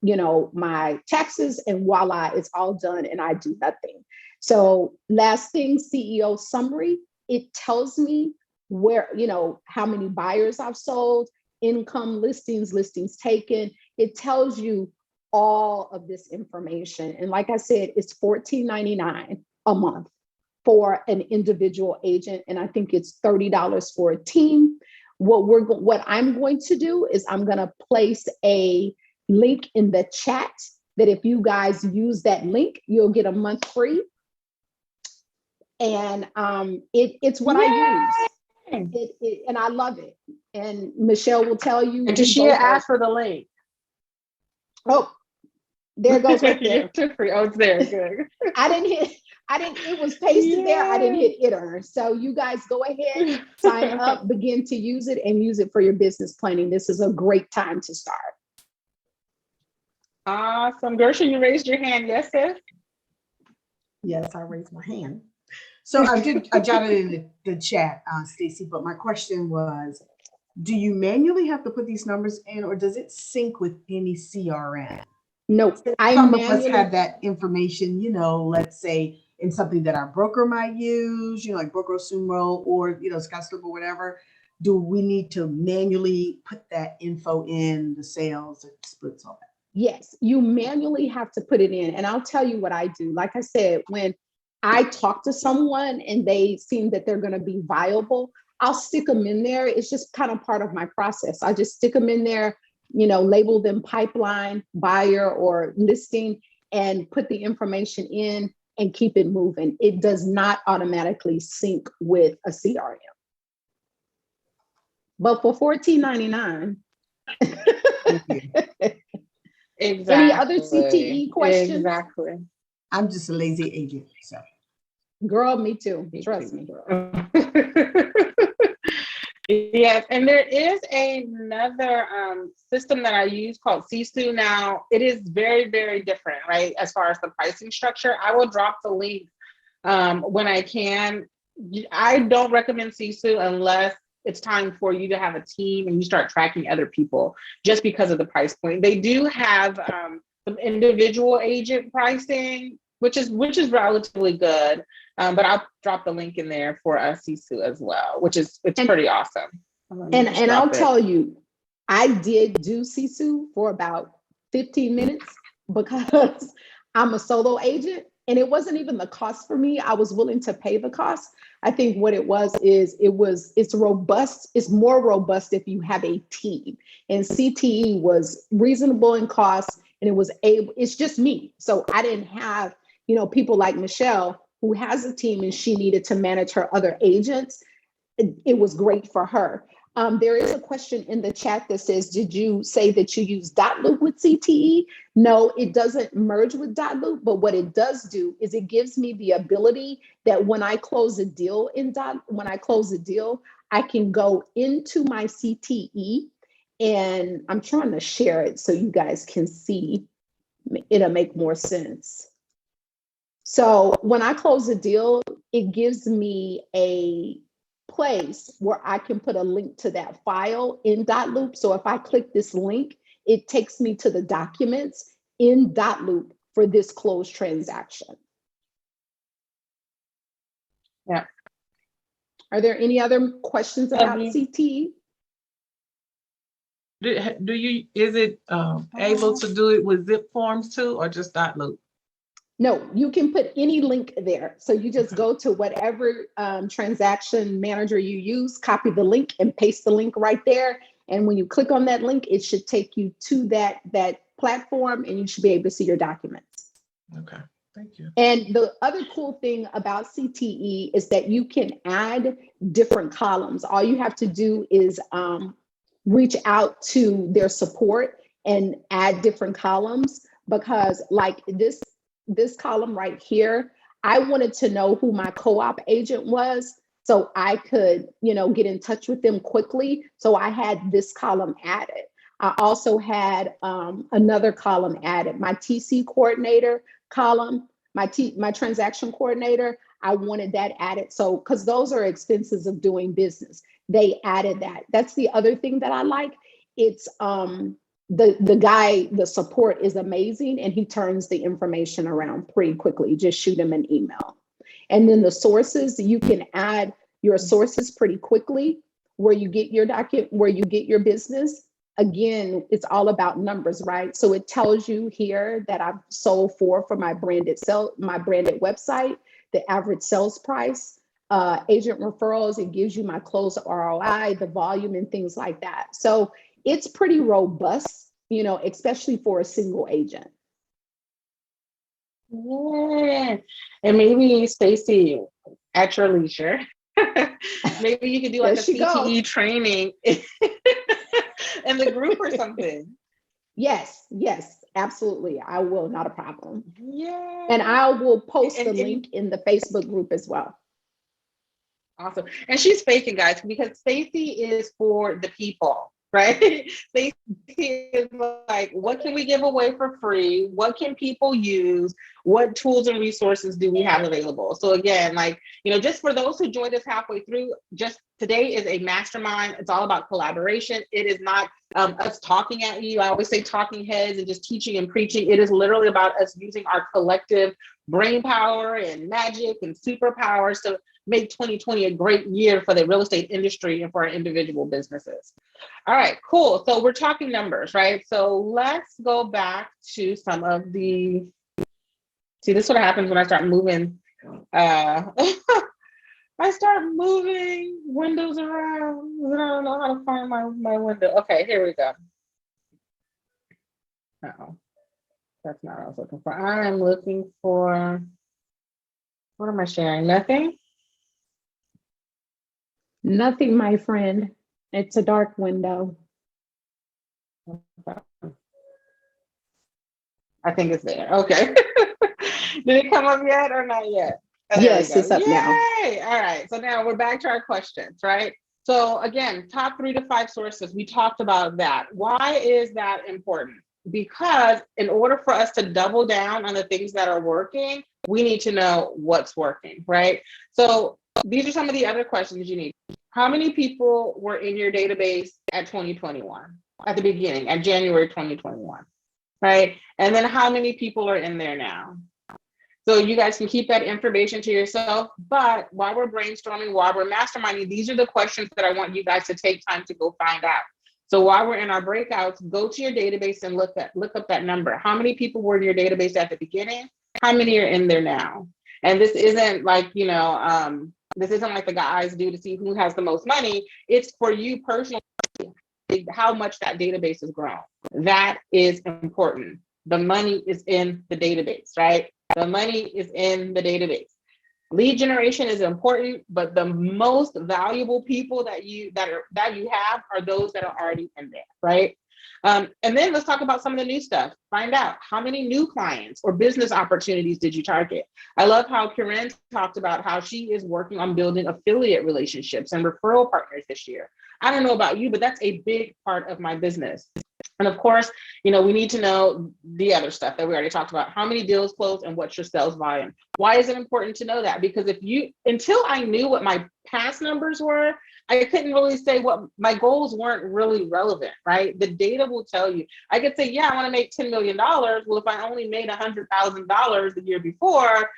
my taxes, and voila, it's all done, and I do nothing. So last thing, CEO summary, it tells me where, how many buyers I've sold, income, listings taken. It tells you all of this information. And like I said, it's $14.99 a month for an individual agent. And I think it's $30 for a team. What I'm going to do is I'm going to place a link in the chat that if you guys use that link, you'll get a month free. And it's what I use. And I love it. And Michelle will tell you. And Tashia asked for the link. Oh, there it goes right there. Oh, it's there. Good. It was pasted there. I didn't hit enter. So you guys go ahead, sign up, begin to use it, and use it for your business planning. This is a great time to start. Awesome. Gersha, you raised your hand. Yes, sis? Yes, I raised my hand. So I jotted in the chat, Stacey, but my question was, do you manually have to put these numbers in, or does it sync with any CRM? No, Some of us have that information, let's say in something that our broker might use, like Broker Sumo or, Scottsdale or whatever. Do we need to manually put that info in the sales and splits, all that? Yes, you manually have to put it in. And I'll tell you what I do. Like I said, when I talk to someone and they seem that they're going to be viable, I'll stick them in there. It's just kind of part of my process. I just stick them in there, label them pipeline, buyer, or listing, and put the information in and keep it moving. It does not automatically sync with a CRM. But for $14.99. Exactly. Any other CTE questions? Exactly. I'm just a lazy agent, so. Girl, me too. Trust me. Yes, and there is another system that I use called Sisu. Now, it is very, very different, right? As far as the pricing structure, I will drop the link when I can. I don't recommend Sisu unless it's time for you to have a team and you start tracking other people, just because of the price point. They do have some individual agent pricing, which is relatively good. But I'll drop the link in there for Sisu as well, it's pretty awesome. And I'll tell you, I did do Sisu for about 15 minutes because I'm a solo agent, and it wasn't even the cost for me. I was willing to pay the cost. I think what it was is it's robust. It's more robust if you have a team, and CTE was reasonable in cost, and it's just me. So I didn't have, people like Michelle, who has a team and she needed to manage her other agents. It was great for her. There is a question in the chat that says, did you say that you use .loop with CTE? No, it doesn't merge with .loop, but what it does do is it gives me the ability that when I close a deal, I can go into my CTE, and I'm trying to share it so you guys can see. It'll make more sense. So when I close a deal, it gives me a place where I can put a link to that file in .loop. So if I click this link, it takes me to the documents in .loop for this closed transaction. Yeah. Are there any other questions about CTE? Is it able to do it with zip forms too, or just .loop? No, you can put any link there. So you just go to whatever transaction manager you use, copy the link and paste the link right there. And when you click on that link, it should take you to that platform, and you should be able to see your documents. Okay, thank you. And the other cool thing about CTE is that you can add different columns. All you have to do is reach out to their support and add different columns, because like this column right here, I wanted to know who my co-op agent was so I could, get in touch with them quickly. So I had this column added. I also had another column added, my TC coordinator column, my transaction coordinator. I wanted that added. So, because those are expenses of doing business, they added that. That's the other thing that I like. It's the guy, the support is amazing, and he turns the information around pretty quickly. Just shoot him an email. And then the sources, you can add your sources pretty quickly, where you get your where you get your business. Again, it's all about numbers, right? So it tells you here that I've sold for my branded website, the average sales price, agent referrals. It gives you my close ROI, the volume, and things like that. So it's pretty robust, especially for a single agent. Yeah. And maybe, Stacey, at your leisure, maybe you could do like a CTE training in the group or something. Yes, absolutely. I will, not a problem. Yeah. And I will post the link in the Facebook group as well. Awesome. And she's faking, guys, because Stacey is for the people. right? Stacey is like, what can we give away for free? What can people use? What tools and resources do we have available? So again, like, just for those who joined us halfway through, just today is a mastermind. It's all about collaboration. It is not us talking at you. I always say talking heads and just teaching and preaching. It is literally about us using our collective brain power and magic and superpowers to make 2020 a great year for the real estate industry and for our individual businesses. All right, cool. So we're talking numbers, right? So let's go back to some of the, see, this is what happens when I start moving. I start moving windows around. I don't know how to find my window. Okay, here we go. Uh-oh. That's not what I was looking for. I am looking for, what am I sharing? Nothing? Nothing, my friend. It's a dark window. I think it's there. Okay. Did it come up yet or not yet? Oh, yes, it's up now. Yay! All right. So now we're back to our questions, right? So again, top 3 to 5 sources. We talked about that. Why is that important? Because in order for us to double down on the things that are working, we need to know what's working, right? So these are some of the other questions you need. How many people were in your database at 2021, at the beginning, at January 2021, right? And then how many people are in there now? So you guys can keep that information to yourself, but while we're brainstorming, while we're masterminding, these are the questions that I want you guys to take time to go find out. So while we're in our breakouts, go to your database and look up that number. How many people were in your database at the beginning? How many are in there now? And this isn't like, this isn't like the guys do to see who has the most money. It's for you personally, how much that database has grown. That is important. The money is in the database, right? The money is in the database. Lead generation is important, but the most valuable people that you have are those that are already in there, right? And then let's talk about some of the new stuff. Find out how many new clients or business opportunities did you target? I love how Karen talked about how she is working on building affiliate relationships and referral partners this year. I don't know about you, but that's a big part of my business. And of course, we need to know the other stuff that we already talked about. How many deals closed and what's your sales volume? Why is it important to know that? Because until I knew what my past numbers were, I couldn't really say what my goals weren't really relevant, right? The data will tell you. I could say, yeah, I want to make $10 million. Well, if I only made $100,000 the year before,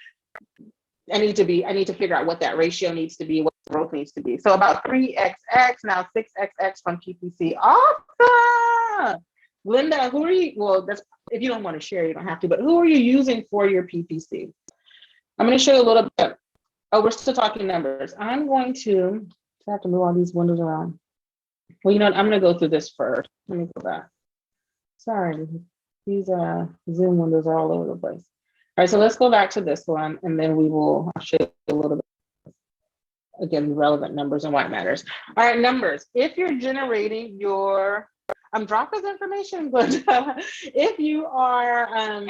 I need to figure out what that ratio needs to be, what growth needs to be. So about 3xx, now 6xx from PPC. Awesome. Linda, who are you? Well, that's, if you don't want to share, you don't have to, but who are you using for your PPC? I'm going to show you a little bit. Oh, we're still talking numbers. I'm going to have to move all these windows around. Well, I'm going to go through this first. Let me go back. Sorry, these Zoom windows are all over the place. All right, so let's go back to this one, and then I'll show you a little bit, again, relevant numbers and why it matters. All right, numbers. If you're generating drop this information, but if you are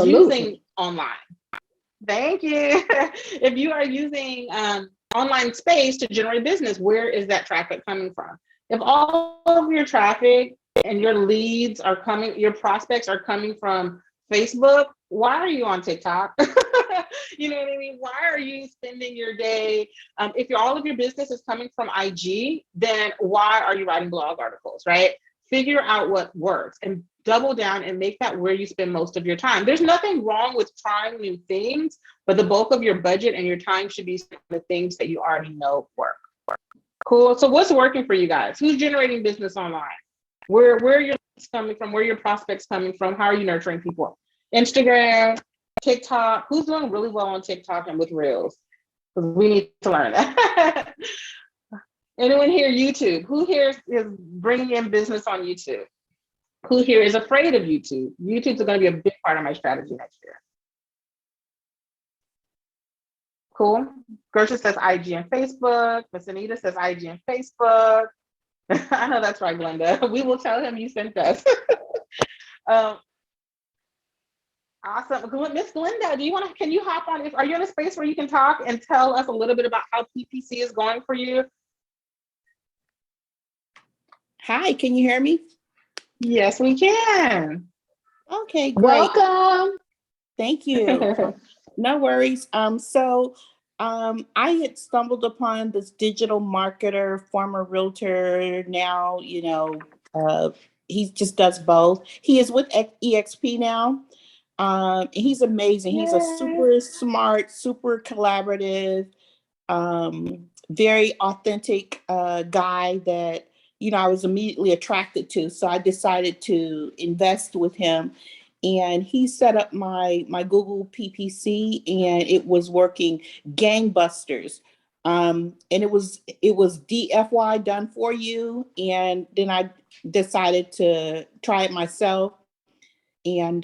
using online, thank you. If you are using online space to generate business, where is that traffic coming from? If all of your traffic and your leads are coming, your prospects are coming from Facebook, why are you on TikTok? You know what I mean? Why are you spending your day? If all of your business is coming from IG, then why are you writing blog articles, right? Figure out what works and double down and make that where you spend most of your time. There's nothing wrong with trying new things, but the bulk of your budget and your time should be the things that you already know work. Cool. So what's working for you guys? Who's generating business online? Where are your leads coming from? Where are your prospects coming from? How are you nurturing people? Instagram, TikTok. Who's doing really well on TikTok and with Reels? Because we need to learn that. Anyone here YouTube? Who here is bringing in business on YouTube? Who here is afraid of YouTube? YouTube's going to be a big part of my strategy next year. Cool. Gertrude says IG and Facebook. Miss Anita says IG and Facebook. I know that's right, Glenda. We will tell him you sent us. Awesome. Miss Glenda, can you hop on? Are you in a space where you can talk and tell us a little bit about how PPC is going for you? Hi, can you hear me? Yes, we can. Okay, great. Welcome. Thank you. No worries. I had stumbled upon this digital marketer, former realtor. Now, he just does both. He is with EXP now. He's amazing. He's a super smart, super collaborative, very authentic guy that, I was immediately attracted to. So I decided to invest with him. And he set up my Google PPC, and it was working gangbusters. And it was DFY, done for you. And then I decided to try it myself. And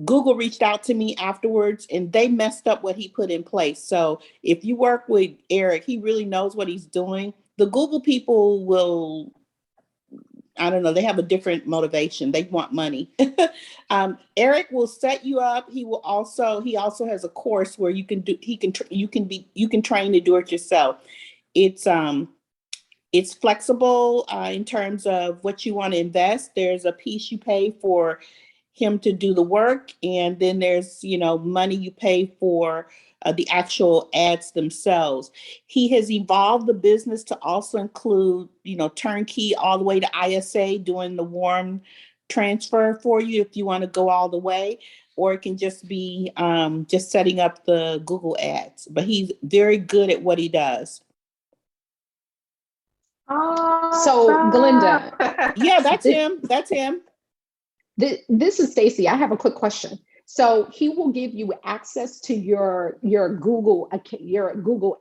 Google reached out to me afterwards, and they messed up what he put in place. So if you work with Eric, he really knows what he's doing. The Google people will, I don't know, they have a different motivation. They want money. Eric will set you up. He also has a course where you can train to do it yourself. It's flexible in terms of what you want to invest. There's a piece you pay for him to do the work, and then there's money you pay for the actual ads themselves. He has evolved the business to also include turnkey all the way to ISA, doing the warm transfer for you if you want to go all the way, or it can just be just setting up the Google ads. But he's very good at what he does. So Glenda, yeah, that's him. This is Stacey. I have a quick question. So he will give you access to your Google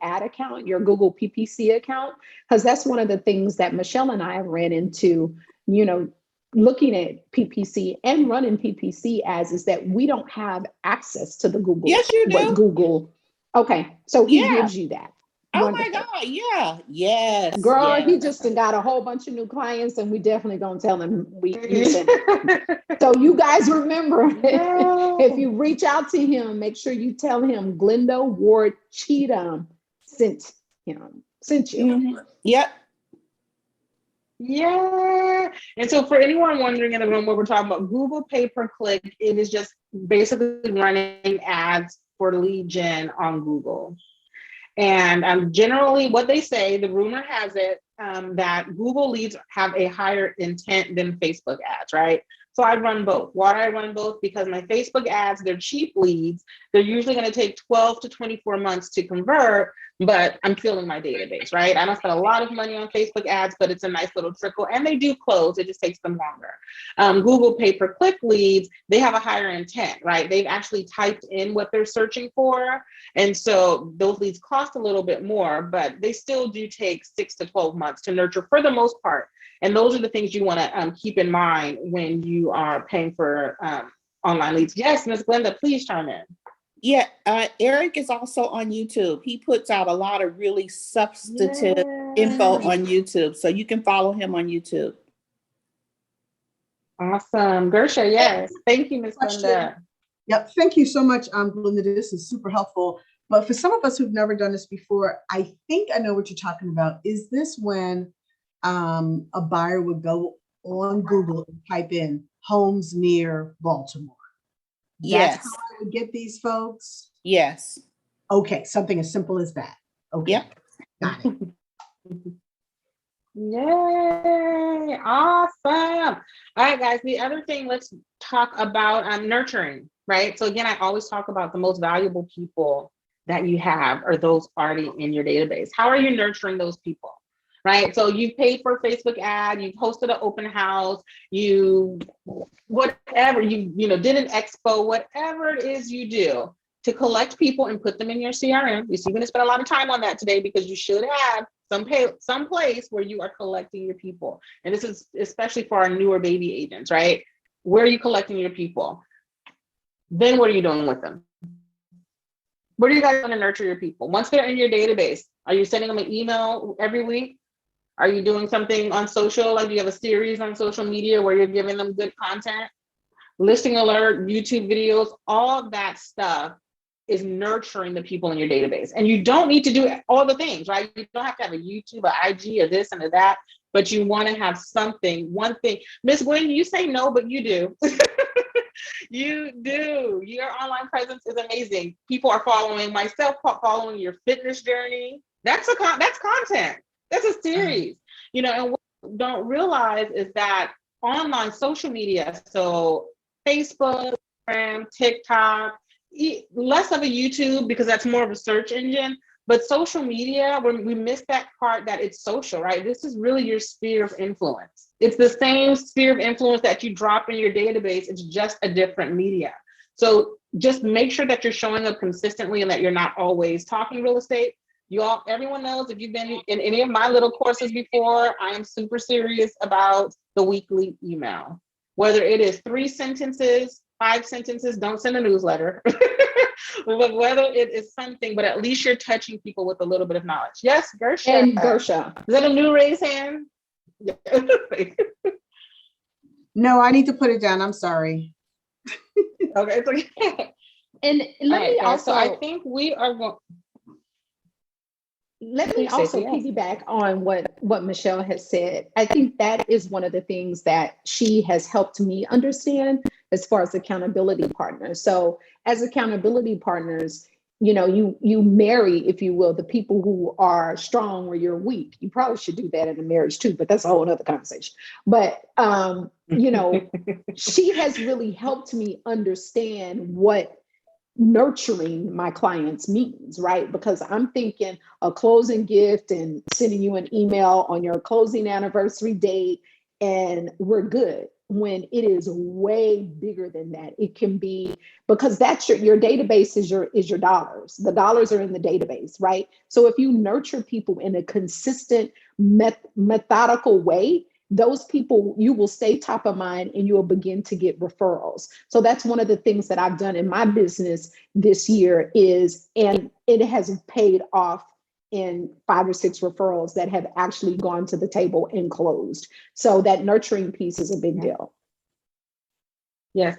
ad account, your Google PPC account, because that's one of the things that Michelle and I have ran into, looking at PPC and running PPC ads, is that we don't have access to the Google. Yes, you do. What Google? Okay, so he gives you that. Oh Wonderful. my God, yeah. Yes. Girl, yes. he just got a whole bunch of new clients, and we definitely gonna tell him you sent it. So you guys remember, if you reach out to him, make sure you tell him Glenda Ward Cheatham sent you. Mm-hmm. Yep. Yeah. And so for anyone wondering in the room what we're talking about, Google pay-per-click, it is just basically running ads for lead gen on Google. And generally what they say, the rumor has it, that Google leads have a higher intent than Facebook ads, right? So I run both. Why do I run both? Because my Facebook ads, they're cheap leads. They're usually going to take 12 to 24 months to convert, but I'm filling my database, right? I don't spend a lot of money on Facebook ads, but it's a nice little trickle, and they do close. It just takes them longer. Google pay-per-click leads, they have a higher intent, right? They've actually typed in what they're searching for. And so those leads cost a little bit more, but they still do take 6 to 12 months to nurture for the most part. And those are the things you want to keep in mind when you are paying for online leads. Yes, Ms. Glenda, please chime in. Yeah, Eric is also on YouTube. He puts out a lot of really substantive info on YouTube. So you can follow him on YouTube. Awesome. Gersha, yes. Thank you, Ms. Glenda. Yep, thank you so much, Glenda. This is super helpful. But for some of us who've never done this before, I think I know what you're talking about. Is this when a buyer would go on Google and type in homes near Baltimore? Yes. That's how I would get these folks? Yes. Okay, something as simple as that. Okay. Yep. Got it. Yay, awesome. All right, guys, the other thing, let's talk about nurturing, right? So again, I always talk about the most valuable people that you have are those already in your database. How are you nurturing those people? Right. So you've paid for a Facebook ad, you've hosted an open house, whatever, did an expo, whatever it is you do to collect people and put them in your CRM. You're going to spend a lot of time on that today because you should have some place where you are collecting your people. And this is especially for our newer baby agents, right? Where are you collecting your people? Then what are you doing with them? What are you guys going to nurture your people? Once they're in your database, are you sending them an email every week? Are you doing something on social? Like, do you have a series on social media where you're giving them good content? Listing alert, YouTube videos, all that stuff is nurturing the people in your database. And you don't need to do all the things, right? You don't have to have a YouTube, or IG, or this and or that. but you want to have something, one thing. Miss Gwen, you say no, but you do. You do. Your online presence is amazing. People are following, myself following your fitness journey. That's content. That's a series. You know, and what you don't realize is that online social media, so Facebook, Instagram, TikTok, less of a YouTube because that's more of a search engine. But social media, when we miss that part that it's social, right? This is really your sphere of influence. It's the same sphere of influence that you drop in your database. It's just a different media. So just make sure that you're showing up consistently and that you're not always talking real estate. Everyone knows, if you've been in any of my little courses before, I am super serious about the weekly email. Whether it is 3 sentences, 5 sentences, don't send a newsletter. But whether it is something, but at least you're touching people with a little bit of knowledge. Yes, Gersha. And Gersha. Is that a new raised hand? No, I need to put it down. I'm sorry. Okay, it's okay. And let me also, so I think we are going. Let me also piggyback on what Michelle has said. I think that is one of the things that she has helped me understand as far as accountability partners. So as accountability partners, you know, you marry, if you will, the people who are strong where you're weak. You probably should do that in a marriage too, but that's a whole other conversation. But, you know, she has really helped me understand what nurturing my clients means, right? Because I'm thinking a closing gift and sending you an email on your closing anniversary date and we're good, when it is way bigger than that. It can be, because that's your database is your dollars. The dollars are in the database, right? So if you nurture people in a consistent methodical way, those people, you will stay top of mind and you will begin to get referrals. So that's one of the things that I've done in my business this year and it has paid off in 5 or 6 referrals that have actually gone to the table and closed. So that nurturing piece is a big deal. Yes.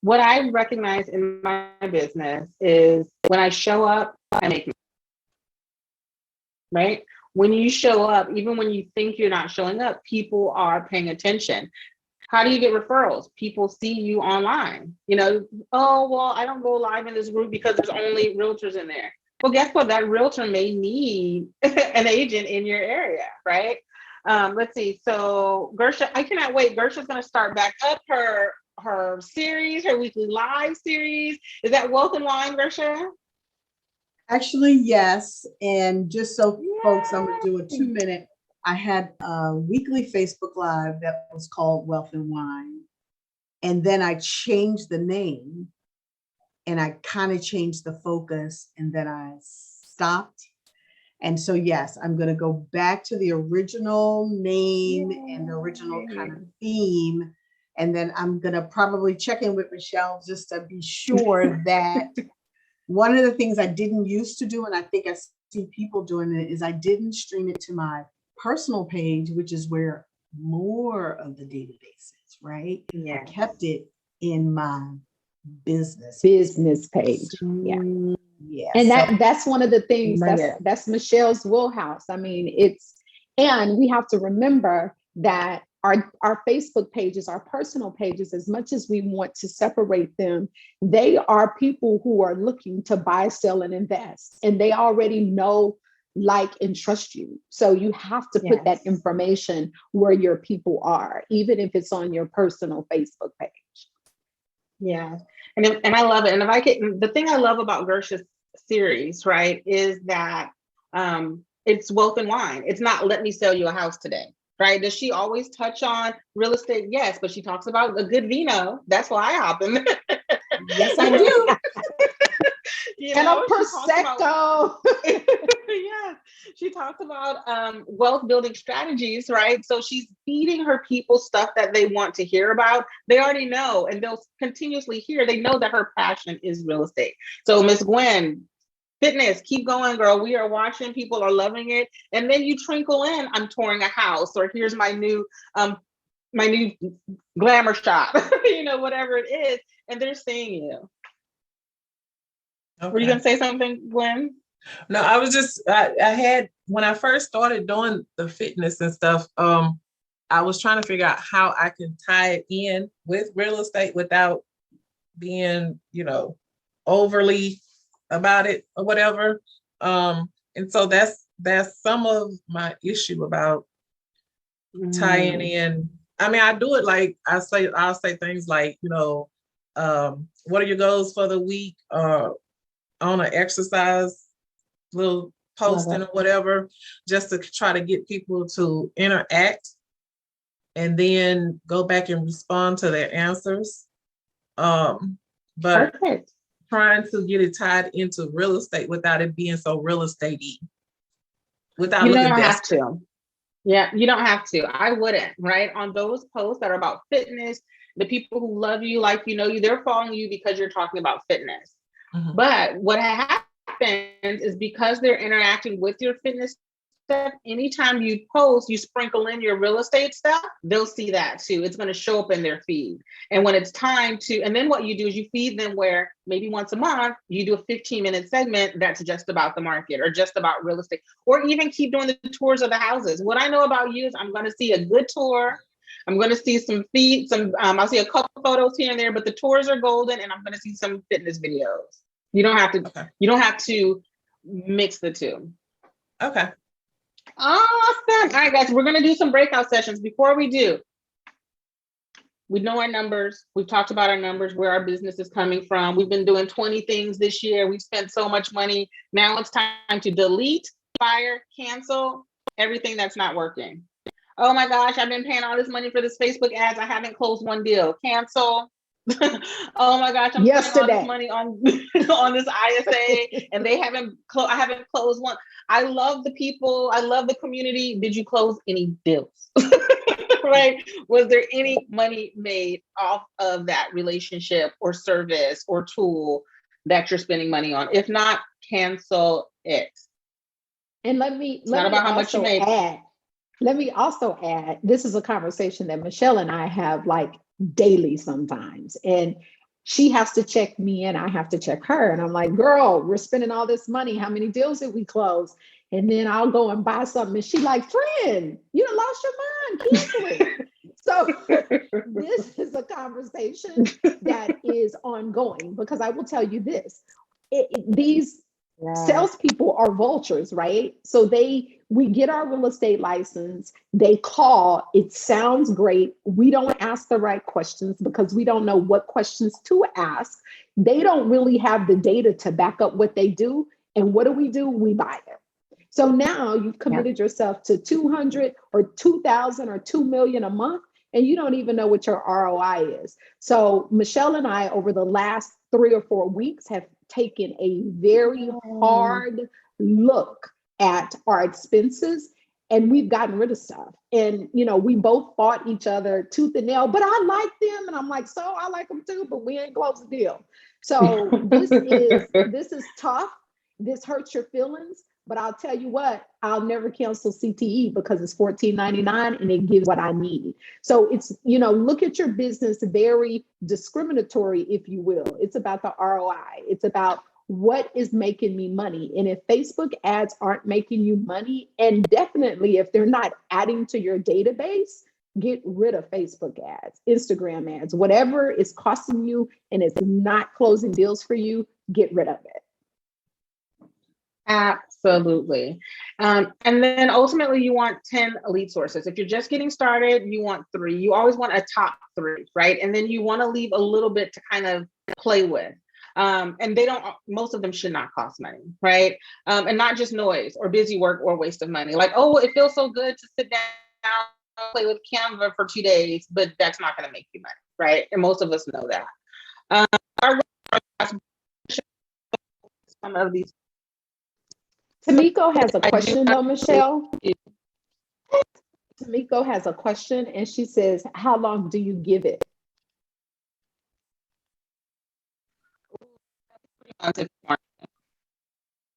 What I recognize in my business is when I show up, I make money, right? When you show up, even when you think you're not showing up, people are paying attention. How do you get referrals? People see you online. You know, oh, well, I don't go live in this group because there's only realtors in there. Well, guess what? That realtor may need an agent in your area, right? Let's see. So Gersha, I cannot wait. Gersha's going to start back up her series, her weekly live series. Is that Wealth and Wine, Gersha? Actually, yes. And just so folks, I'm going to do a 2-minute. I had a weekly Facebook Live that was called Wealth and Wine. And then I changed the name and I kind of changed the focus and then I stopped. And so, yes, I'm going to go back to the original name and the original kind of theme. And then I'm going to probably check in with Michelle just to be sure that one of the things I didn't used to do, and I think I see people doing it, is I didn't stream it to my personal page, which is where more of the database is, right? Yeah. I kept it in my business page. Yeah. Yeah. And that's one of the things that's Michelle's wheelhouse. I mean, and we have to remember that our Facebook pages, our personal pages, as much as we want to separate them, they are people who are looking to buy, sell, and invest. And they already know, like, and trust you. So you have to put that information where your people are, even if it's on your personal Facebook page. Yeah. And I love it. And if I can, the thing I love about Gersha's series, right, is that it's Wealth and Wine. It's not let me sell you a house today. Right? Does she always touch on real estate? Yes, but she talks about a good vino. That's why I hop in. Yes, I do. And a Prosecco. Yes, she talks about wealth building strategies, right? So she's feeding her people stuff that they want to hear about. They already know, and they'll continuously hear. They know that her passion is real estate. So Miss Gwen, fitness, keep going, girl. We are watching, people are loving it. And then you trinkle in, I'm touring a house, or here's my new glamour shop, you know, whatever it is. And they're seeing you. Okay. Were you gonna say something, Gwen? No, I was just I had when I first started doing the fitness and stuff, I was trying to figure out how I can tie it in with real estate without being, overly about it or whatever. And so that's some of my issue about tying in. I mean, I do it like I'll say things like, what are your goals for the week? On an exercise little posting or whatever, just to try to get people to interact and then go back and respond to their answers. But Perfect. trying to get it tied into real estate without it being so real estate-y. Without You looking don't have desperate. to. Yeah, you don't have to. I wouldn't, right? On those posts that are about fitness, the people who love you, like you know you, they're following you because you're talking about fitness. Mhm. But what happens is because they're interacting with your fitness stuff, anytime you post, you sprinkle in your real estate stuff, they'll see that too. It's going to show up in their feed. And when it's time to, and then what you do is you feed them where maybe once a month, you do a 15-minute segment that's just about the market or just about real estate, or even keep doing the tours of the houses. What I know about you is I'm going to see a good tour. I'm going to see some feed, I'll see a couple photos here and there, but the tours are golden, and I'm going to see some fitness videos. You don't have to, you don't have to mix the two. Okay. Awesome. All right, guys, we're going to do some breakout sessions. Before we do, we know our numbers. We've talked about our numbers, where our business is coming from. We've been doing 20 things this year. We've spent so much money. Now it's time to delete, fire, cancel everything that's not working. Oh my gosh, I've been paying all this money for this Facebook ads. I haven't closed one deal. Cancel. Oh my gosh, I'm spending all this money on on this ISA and I haven't closed one. I love the people. I love the community. Did you close any deals? Right? Was there any money made off of that relationship or service or tool that you're spending money on? If not, cancel it. And let me also add, this is a conversation that Michelle and I have like daily sometimes. And she has to check me and I have to check her. And I'm like, girl, we're spending all this money. How many deals did we close? And then I'll go and buy something. And she like, friend, you done lost your mind, cancel it. So this is a conversation that is ongoing, because I will tell you this, these salespeople are vultures, right? So we get our real estate license, they call, it sounds great. We don't ask the right questions because we don't know what questions to ask. They don't really have the data to back up what they do. And what do? We buy them. So now you've committed yourself to 200 or 2,000 or 2 million a month, and you don't even know what your ROI is. So Michelle and I, over the last 3 or 4 weeks, have taken a very hard look at our expenses, and we've gotten rid of stuff. And, we both fought each other tooth and nail, but I like them. And I'm like, so I like them too, but we ain't closed the deal. So this is tough. This hurts your feelings. But I'll tell you what, I'll never cancel CTE because it's $14.99 and it gives what I need. So it's, look at your business very discriminatory, if you will. It's about the ROI. It's about what is making me money. And if Facebook ads aren't making you money, and definitely if they're not adding to your database, get rid of Facebook ads, Instagram ads, whatever is costing you and it's not closing deals for you, get rid of it. Absolutely. And then ultimately you want 10 elite sources. If you're just getting started, you want 3. You always want a top 3, right? And then you want to leave a little bit to kind of play with. And most of them should not cost money, right? And not just noise or busy work or waste of money. Like, oh, it feels so good to sit down and play with Canva for 2 days, but that's not going to make you money, right? And most of us know that. Some of these. Tamiko has a question though, Michelle. Tamiko has a question and she says, how long do you give it?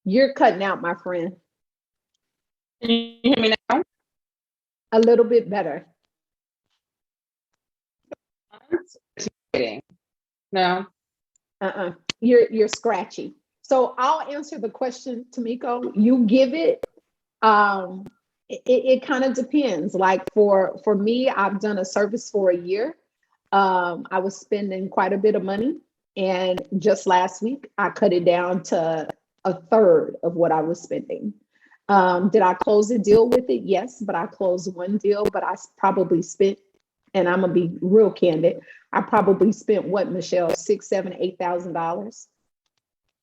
You're cutting out, my friend. Can you hear me now? A little bit better. No. You're scratchy. So I'll answer the question, Tamiko. You give it. It kind of depends. Like for me, I've done a service for a year. I was spending quite a bit of money, and just last week I cut it down to a third of what I was spending. Did I close a deal with it? Yes, but I closed one deal, but I probably spent, and I'm gonna be real candid, I probably spent what, Michelle, $6,000, $7,000,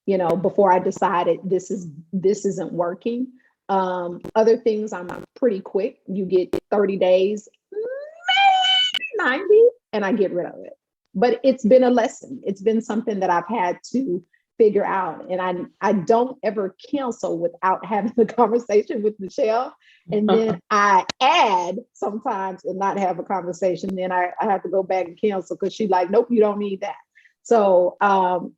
$8,000, before I decided this isn't working. Other things, I'm pretty quick. You get 30 days, maybe 90, and I get rid of it. But it's been a lesson. It's been something that I've had to figure out. And I don't ever cancel without having the conversation with Michelle. And then I add sometimes and not have a conversation. Then I have to go back and cancel because she's like, nope, you don't need that. So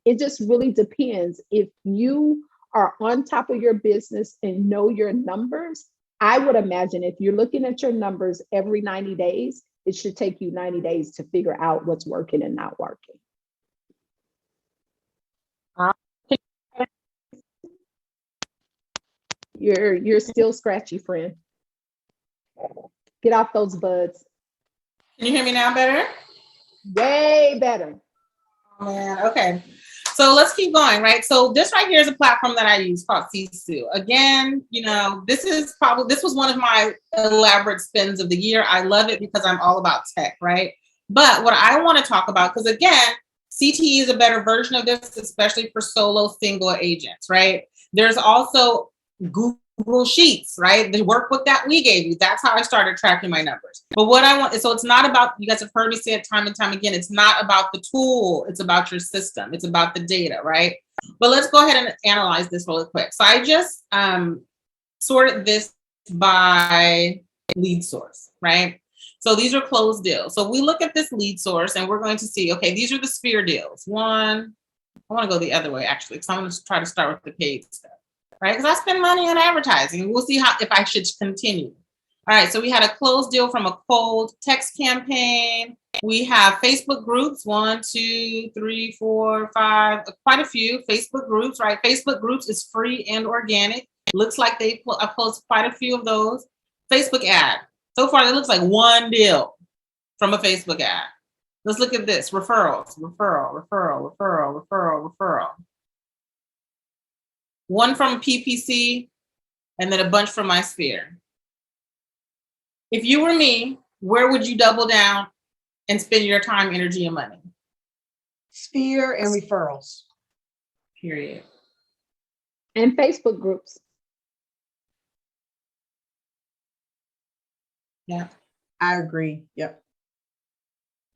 it just really depends. If you are on top of your business and know your numbers, I would imagine if you're looking at your numbers every 90 days, it should take you 90 days to figure out what's working and not working. You're still scratchy, friend. Get off those buds. Can you hear me now better? Way better. Oh, man. Okay. So let's keep going, right? So this right here is a platform that I use called Sisu. Again, this was one of my elaborate spins of the year. I love it because I'm all about tech, right? But what I want to talk about, because again, CTE is a better version of this, especially for solo single agents, right? There's also Google Sheets, right? The workbook that we gave you, that's how I started tracking my numbers. But what I want, so it's not about, you guys have heard me say it time and time again, it's not about the tool, it's about your system, it's about the data, right? But let's go ahead and analyze this really quick. So I just sorted this by lead source, right? So these are closed deals. So we look at this lead source and we're going to see, okay, these are the sphere deals. I want to go the other way actually, because I'm going to try to start with the paid stuff. Right? Because I spend money on advertising. We'll see if I should continue. All right. So we had a closed deal from a cold text campaign. We have Facebook groups, 1, 2, 3, 4, 5, quite a few Facebook groups, right? Facebook groups is free and organic. Looks like I closed quite a few of those. Facebook ad. So far, it looks like one deal from a Facebook ad. Let's look at this. Referrals, referral. One from PPC, and then a bunch from my sphere. If you were me, where would you double down and spend your time, energy, and money? Sphere and referrals. Period. And Facebook groups. Yeah. I agree. Yep.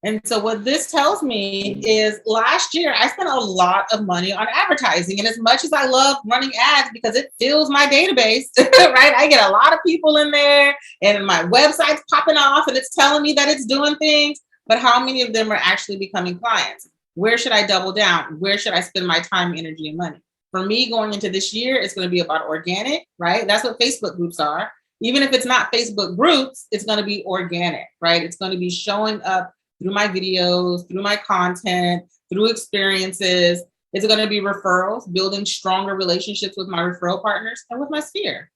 And so what this tells me is last year, I spent a lot of money on advertising. And as much as I love running ads because it fills my database, right? I get a lot of people in there and my website's popping off and it's telling me that it's doing things, but how many of them are actually becoming clients? Where should I double down? Where should I spend my time, energy, and money? For me, going into this year, it's going to be about organic, right? That's what Facebook groups are. Even if it's not Facebook groups, it's going to be organic, right? It's going to be showing up through my videos, through my content, through experiences. It's going to be referrals, building stronger relationships with my referral partners and with my sphere.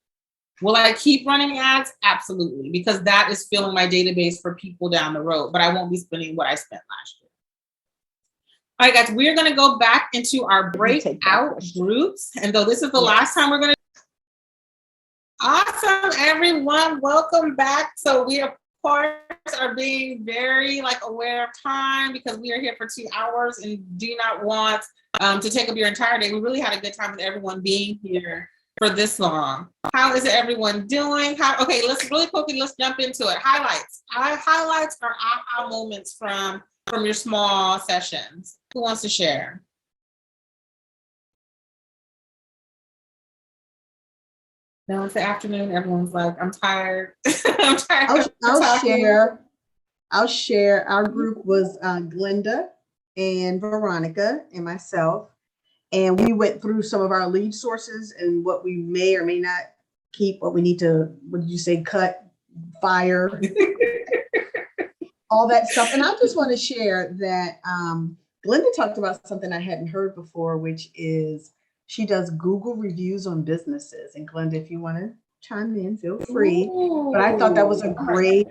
Will I keep running ads? Absolutely, because that is filling my database for people down the road, but I won't be spending what I spent last year. All right, guys, we're going to go back into our breakout groups. And though this is the last time we're going to. Awesome, everyone. Welcome back. So we of course are being very aware of time because we are here for 2 hours and do not want to take up your entire day. We really had a good time with everyone being here for this long. How is everyone doing? Okay, let's really quickly, let's jump into it. Highlights. Highlights are aha moments from your small sessions. Who wants to share? No, it's the afternoon. Everyone's like, I'm tired. I'm tired. I'll share. Our group was Glenda and Veronica and myself. And we went through some of our lead sources and what we may or may not keep, what we need to, what did you say, cut, fire, all that stuff. And I just want to share that Glenda talked about something I hadn't heard before, which is She does Google reviews on businesses. And Glenda, if you want to chime in, feel free. But I thought that was a great,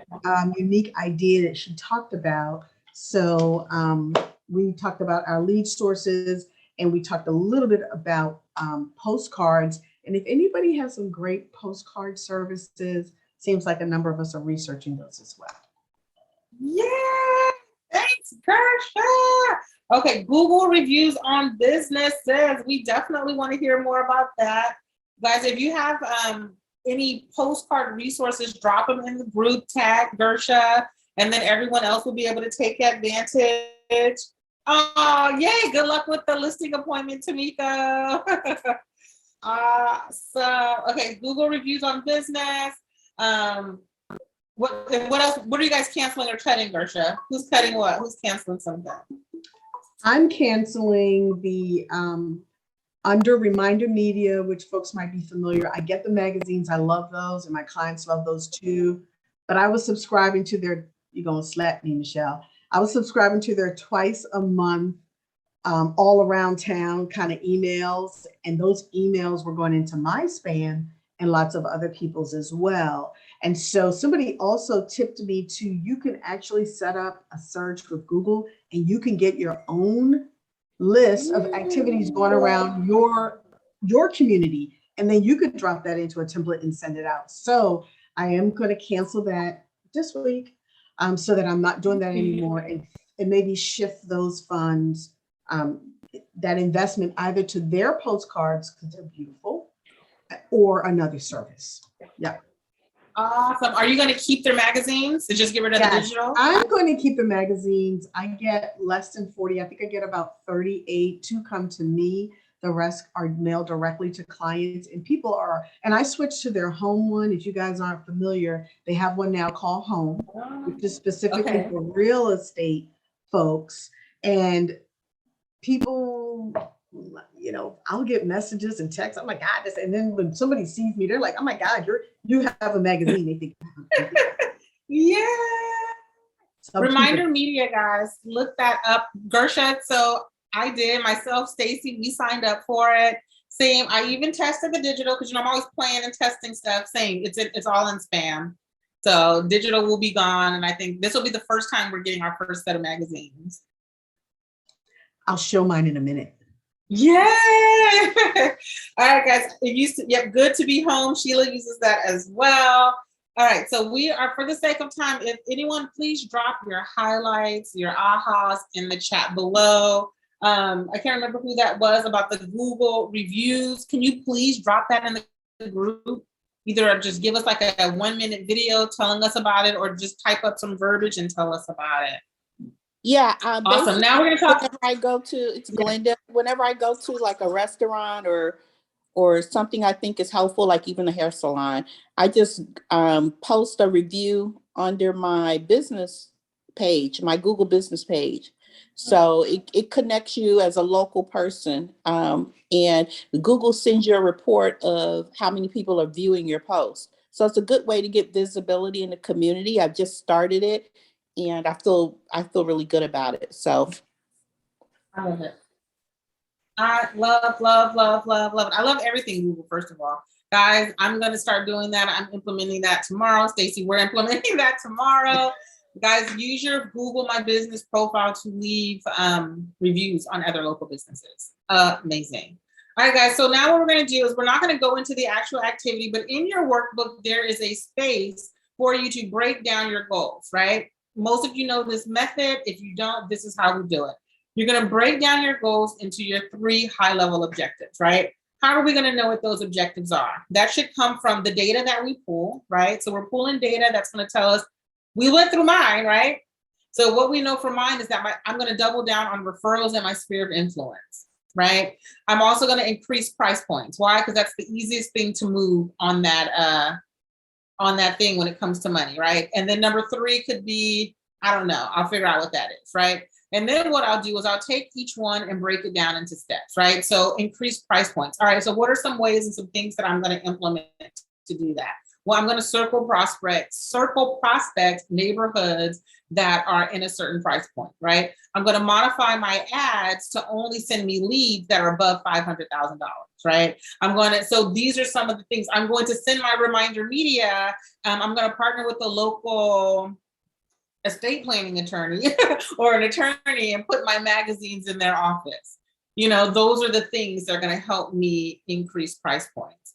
unique idea that she talked about. So we talked about our lead sources, and we talked a little bit about postcards. And if anybody has some great postcard services, seems like a number of us are researching those as well. Yeah, thanks, Kersha. Okay, Google reviews on businesses. We definitely want to hear more about that. Guys, if you have any postcard resources, drop them in the group, tag Gersha, and then everyone else will be able to take advantage. Oh, yay, good luck with the listing appointment, Tamika. So, okay, Google reviews on business. What else? What are you guys canceling or cutting, Gersha? Who's cutting what? Who's canceling something? I'm canceling the under Reminder Media, which folks might be familiar. I get the magazines. I love those, and my clients love those too. But I was subscribing to their, you're going to slap me, Michelle. I was subscribing to their twice a month, all around town kind of emails. And those emails were going into my spam and lots of other people's as well. And so somebody also tipped me to, you can actually set up a search with Google and you can get your own list of activities going around your community. And then you could drop that into a template and send it out. So I am going to cancel that this week so that I'm not doing that anymore, and maybe shift those funds, that investment either to their postcards, because they're beautiful, or another service. Yeah. Awesome. Are you going to keep their magazines and just get rid of the digital? I'm going to keep the magazines. I get less than 40. I think I get about 38 to come to me. The rest are mailed directly to clients, and people are, and I switched to their home one. If you guys aren't familiar, they have one now called Home, which is specifically for real estate folks. And people, you know, I'll get messages and texts. Oh my God, this, and then when somebody sees me, they're like, oh my God, you have a magazine. They think, yeah. So Reminder Media, guys, look that up. Gersha, so I did myself, Stacey, we signed up for it. Same, I even tested the digital because, you know, I'm always playing and testing stuff. Same, it's all in spam. So digital will be gone. And I think this will be the first time we're getting our first set of magazines. I'll show mine in a minute. Yeah. All right, guys. It used to, yep, good to be home. Sheila uses that as well. All right, so we are, for the sake of time, if anyone, please drop your highlights, your ahas in the chat below. I can't remember who that was about the Google reviews. Can you please drop that in the group? Either just give us like a 1-minute video telling us about it, or just type up some verbiage and tell us about it. Yeah. Awesome. Now we're going to talk. Whenever I go to, it's Glenda, whenever I go to like a restaurant or something I think is helpful, like even a hair salon, I just post a review under my business page, my Google business page. So it connects you as a local person, and Google sends you a report of how many people are viewing your post. So it's a good way to get visibility in the community. I've just started it, and I feel really good about it. So I love it. I love it. I love everything Google, first of all. Guys, I'm going to start doing that. I'm implementing that tomorrow. Stacey, we're implementing that tomorrow. Guys, use your Google My Business profile to leave reviews on other local businesses. Amazing. All right, guys, so now what we're going to do is we're not going to go into the actual activity, but in your workbook, there is a space for you to break down your goals, right? Most of you know this method. If you don't, this is how we do it. You're going to break down your goals into your 3 high-level objectives, right? How are we going to know what those objectives are? That should come from the data that we pull, right? So we're pulling data that's going to tell us, we went through mine, right? So what we know from mine is that I'm going to double down on referrals and my sphere of influence, right? I'm also going to increase price points. Why? Because that's the easiest thing to move on that thing when it comes to money, right? And then number 3 could be, I don't know, I'll figure out what that is, right? And then what I'll do is I'll take each one and break it down into steps, right? So increase price points. All right, so what are some ways and some things that I'm going to implement to do that? Well, I'm going to circle prospect neighborhoods that are in a certain price point, right? I'm going to modify my ads to only send me leads that are above $500,000, right? So these are some of the things. I'm going to send my reminder media. I'm going to partner with the local estate planning attorney or an attorney and put my magazines in their office. Those are the things that are going to help me increase price points.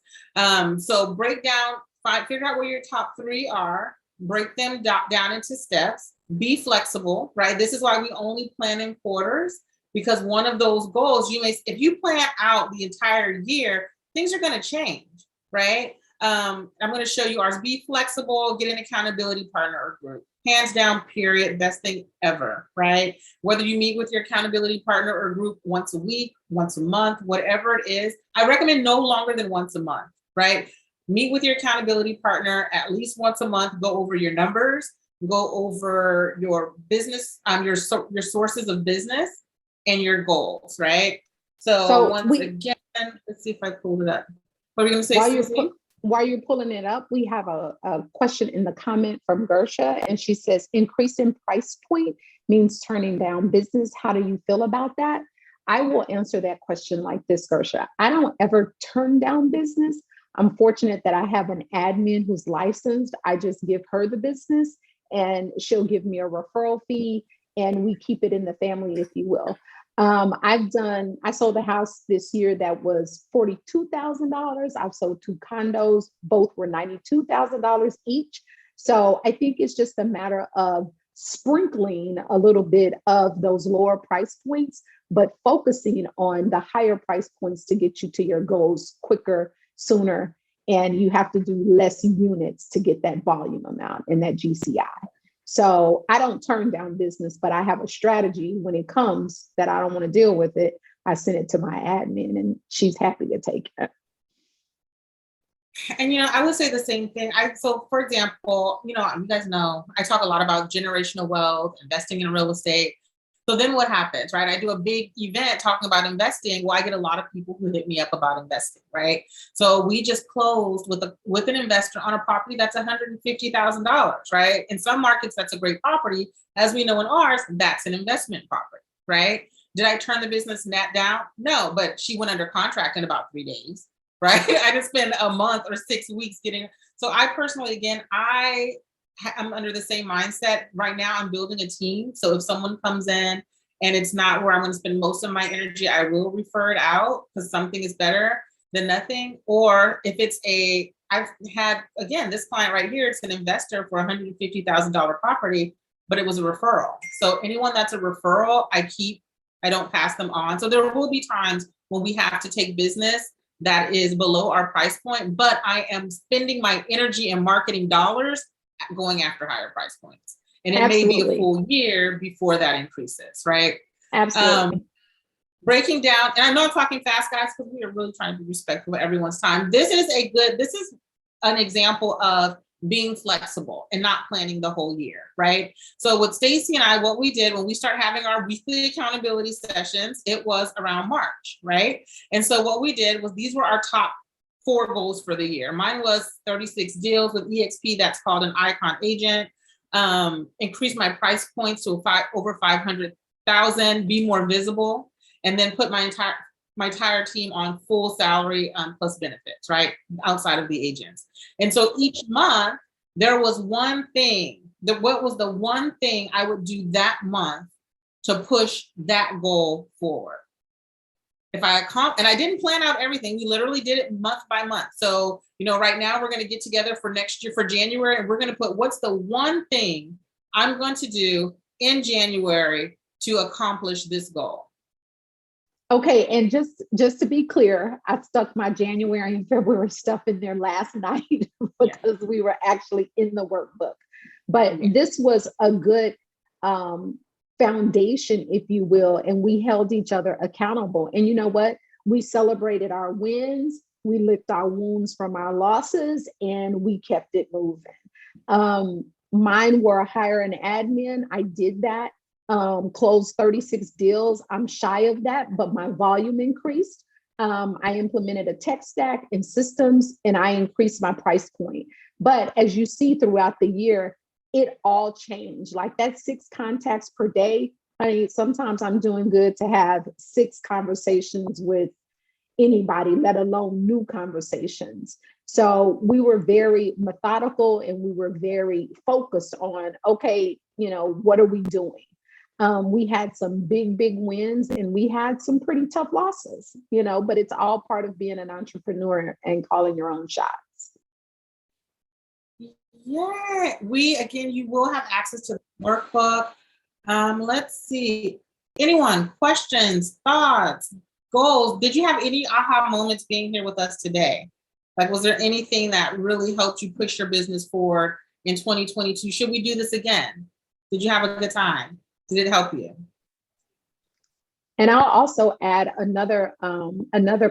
So figure out where your top 3 are, break them down into steps, be flexible, right? This is why we only plan in quarters, because one of those goals, if you plan out the entire year, things are going to change, right? I'm going to show you ours. Be flexible, get an accountability partner or group. Hands down, period, best thing ever, right? Whether you meet with your accountability partner or group once a week, once a month, whatever it is, I recommend no longer than once a month, right? Meet with your accountability partner at least once a month, go over your numbers, go over your business, your sources of business and your goals, right? So again, let's see if I pulled it up. What are we going to say? While you're pulling it up, we have a question in the comment from Gersha, and she says, increasing price point means turning down business. How do you feel about that? I will answer that question like this, Gersha. I don't ever turn down business. I'm fortunate that I have an admin who's licensed. I just give her the business and she'll give me a referral fee and we keep it in the family, if you will. I sold a house this year that was $42,000. I've sold 2 condos, both were $92,000 each. So I think it's just a matter of sprinkling a little bit of those lower price points, but focusing on the higher price points to get you to your goals quicker, sooner. And you have to do less units to get that volume amount and that GCI. So I don't turn down business, but I have a strategy when it comes that I don't want to deal with it. I send it to my admin and she's happy to take it. And, I would say the same thing. So for example, you guys know, I talk a lot about generational wealth, investing in real estate. So then what happens, right? I do a big event talking about investing. Well, I get a lot of people who hit me up about investing, right? So we just closed with an investor on a property that's $150,000, right? In some markets, that's a great property. As we know in ours, that's an investment property, right? Did I turn the business net down? No, but she went under contract in about 3 days, right? I didn't spend a month or 6 weeks getting. So I personally, again, I'm under the same mindset. Right now, I'm building a team. So if someone comes in and it's not where I'm going to spend most of my energy, I will refer it out because something is better than nothing. Or if I've had, again, this client right here, it's an investor for $150,000 property, but it was a referral. So anyone that's a referral, I don't pass them on. So there will be times when we have to take business that is below our price point, but I am spending my energy and marketing dollars going after higher price points. And it may be a full year before that increases, right? Absolutely. Breaking down, and I know I'm talking fast, guys, because we are really trying to be respectful of everyone's time. This is an example of being flexible and not planning the whole year, right? So with Stacey and I, what we did when we started having our weekly accountability sessions, it was around March, right? And so what we did was these were our top 4 goals for the year. Mine was 36 deals with EXP, that's called an icon agent, increase my price points to over 500,000, be more visible, and then put my entire team on full salary plus benefits, right? Outside of the agents. And so each month there was one thing, what was the one thing I would do that month to push that goal forward? And I didn't plan out everything. We literally did it month by month. So, right now we're going to get together for next year, for January, and we're going to put what's the one thing I'm going to do in January to accomplish this goal. Okay, and just to be clear, I stuck my January and February stuff in there last night because we were actually in the workbook. But this was a good foundation, if you will, and we held each other accountable. And you know what? We celebrated our wins, we licked our wounds from our losses, and we kept it moving. Mine were hire an admin. I did that. Closed 36 deals. I'm shy of that, but my volume increased. I implemented a tech stack and systems, and I increased my price point. But as you see throughout the year, it all changed. Like that 6 contacts per day, I mean, sometimes I'm doing good to have 6 conversations with anybody, let alone new conversations. So we were very methodical and we were very focused on, okay, what are we doing? We had some big wins and we had some pretty tough losses, but it's all part of being an entrepreneur and calling your own shots. Yeah, you will have access to the workbook. Let's see. Anyone, questions, thoughts, goals? Did you have any aha moments being here with us today? Like, was there anything that really helped you push your business forward in 2022? Should we do this again? Did you have a good time? Did it help you? And I'll also add another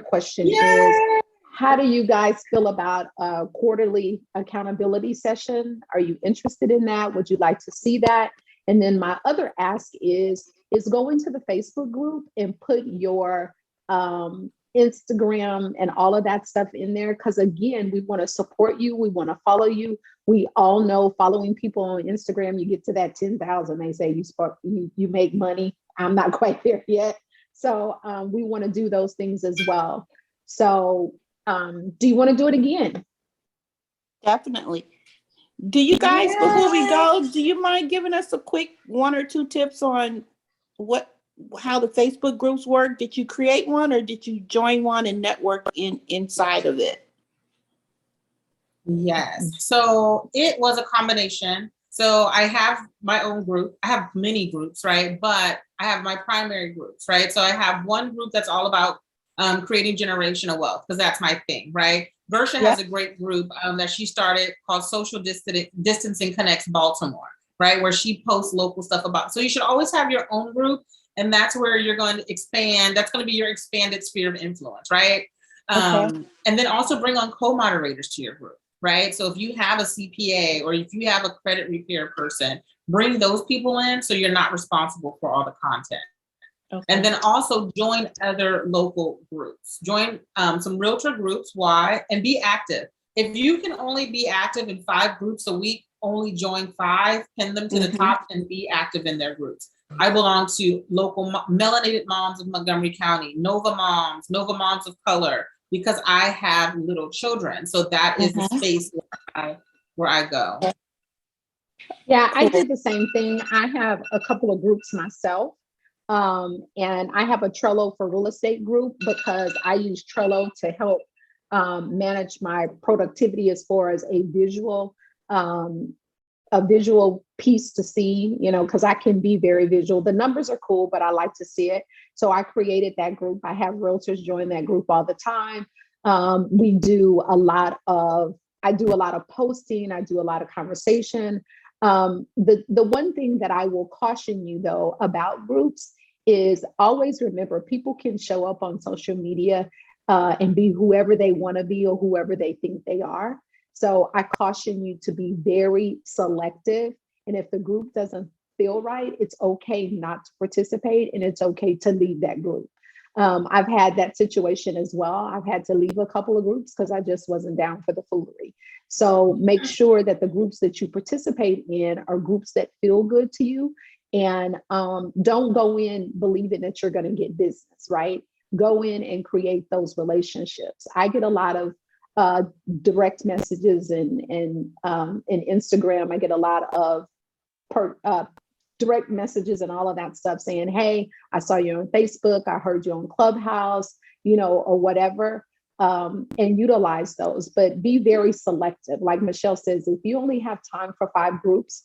question is, how do you guys feel about a quarterly accountability session? Are you interested in that? Would you like to see that? And then my other ask is go into the Facebook group and put your Instagram and all of that stuff in there. Because again, we want to support you. We want to follow you. We all know following people on Instagram, you get to that 10,000. They say you make money. I'm not quite there yet. So we want to do those things as well. So do you want to do it again? Definitely. Do you guys, before we go, do you mind giving us a quick 1 or 2 tips on how the Facebook groups work? Did you create one or did you join one and network inside of it? Yes. So it was a combination. So I have my own group. I have many groups, right? But I have my primary groups, right? So I have one group that's all about creating generational wealth, because that's my thing, right? Versha has a great group that she started called Social Distancing Connects Baltimore, right? Where she posts local stuff about. So you should always have your own group, and that's where you're going to expand. That's going to be your expanded sphere of influence, right? And then also bring on co-moderators to your group, right? So if you have a CPA or if you have a credit repair person, bring those people in so you're not responsible for all the content. And then also join other local groups. Join some realtor groups. Why? And be active. If you can only be active in 5 groups a week, only join 5, pin them to the top, and be active in their groups. I belong to local Melanated Moms of Montgomery County, Nova Moms of Color, because I have little children. So that is the space where I go. Yeah, I did the same thing. I have a couple of groups myself. And I have a Trello for real estate group because I use Trello to help manage my productivity as far as a visual piece to see, because I can be very visual. The numbers are cool, but I like to see it. So I created that group. I have realtors join that group all the time. I do a lot of posting. I do a lot of conversation. The one thing that I will caution you though about groups is always remember people can show up on social media and be whoever they want to be or whoever they think they are. So I caution you to be very selective. And if the group doesn't feel right, it's okay not to participate and it's okay to leave that group. I've had that situation as well. I've had to leave a couple of groups because I just wasn't down for the foolery. So make sure that the groups that you participate in are groups that feel good to you. And don't go in believing that you're going to get business, right? Go in and create those relationships. I get a lot of direct messages in Instagram. I get a lot of direct messages and all of that stuff saying, hey, I saw you on Facebook. I heard you on Clubhouse, or whatever. And utilize those, but be very selective. Like Michelle says, if you only have time for 5 groups,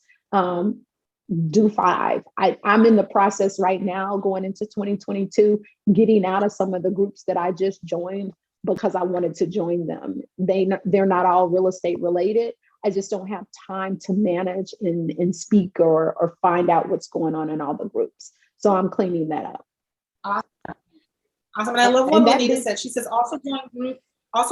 do 5. I'm in the process right now going into 2022, getting out of some of the groups that I just joined because I wanted to join them. They're not all real estate related. I just don't have time to manage and speak or find out what's going on in all the groups. So I'm cleaning that up. Awesome. And I love what Lanita said. She says also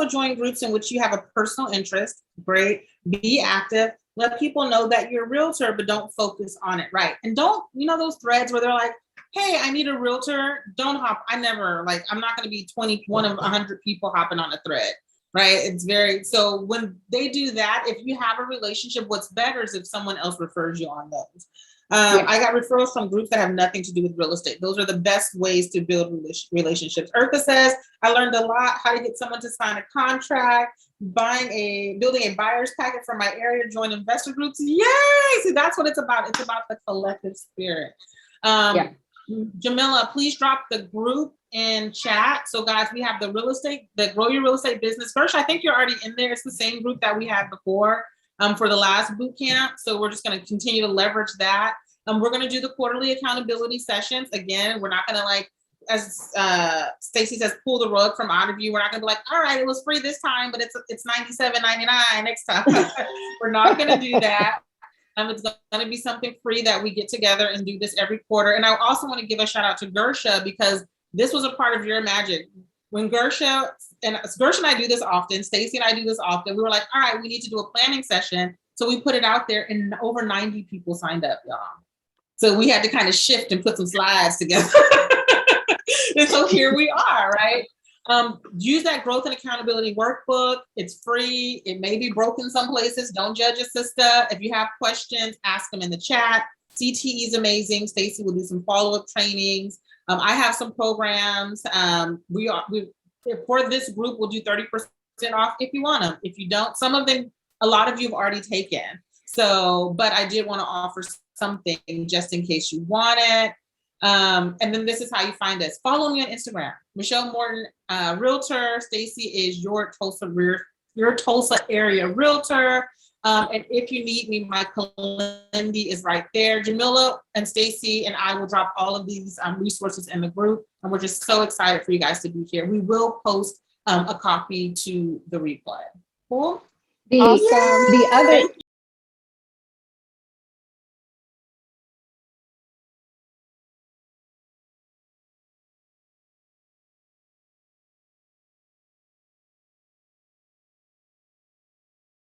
join groups in which you have a personal interest. Great. Be active. Let people know that you're a realtor, but don't focus on it. Right. And don't, those threads where they're like, hey, I need a realtor, don't hop. I'm not going to be 21 of 100 people hopping on a thread, right? It's so when they do that, if you have a relationship, what's better is if someone else refers you on those. I got referrals from groups that have nothing to do with real estate. Those are the best ways to build relationships. Eartha says, I learned a lot, how to get someone to sign a contract, building a buyer's packet for my area, join investor groups. Yay! See, that's what it's about. It's about the collective spirit. Jamila, please drop the group in chat. So guys, we have the Grow Your Real Estate Business. First, I think you're already in there. It's the same group that we had before for the last boot camp. So we're just going to continue to leverage that. We're going to do the quarterly accountability sessions. Again, we're not going to as Stacey says, pull the rug from out of you. We're not going to be like, all right, it was free this time, but it's $97.99 next time. We're not going to do that. It's going to be something free that we get together and do this every quarter. And I also want to give a shout out to Gersha, because this was a part of your magic. When Gersha and I do this often, Stacey and I do this often, we were like, all right, we need to do a planning session. So we put it out there and over 90 people signed up, y'all. So we had to kind of shift and put some slides together. And so here we are, right? Use that growth and accountability workbook. It's free. It may be broken some places. Don't judge your sister. If you have questions, ask them in the chat. CTE is amazing. Stacey will do some follow-up trainings. I have some programs. For this group, we'll do 30% off if you want them. If you don't, some of them, a lot of you have already taken. So, but I did want to offer something just in case you want it. And then this is how you find us. Follow me on Instagram, Michelle Morton, Realtor. Stacey is your Tulsa area Realtor. And if you need me, my Calendly is right there. Jamila and Stacey and I will drop all of these resources in the group. And we're just so excited for you guys to be here. We will post a copy to the replay. Cool. The other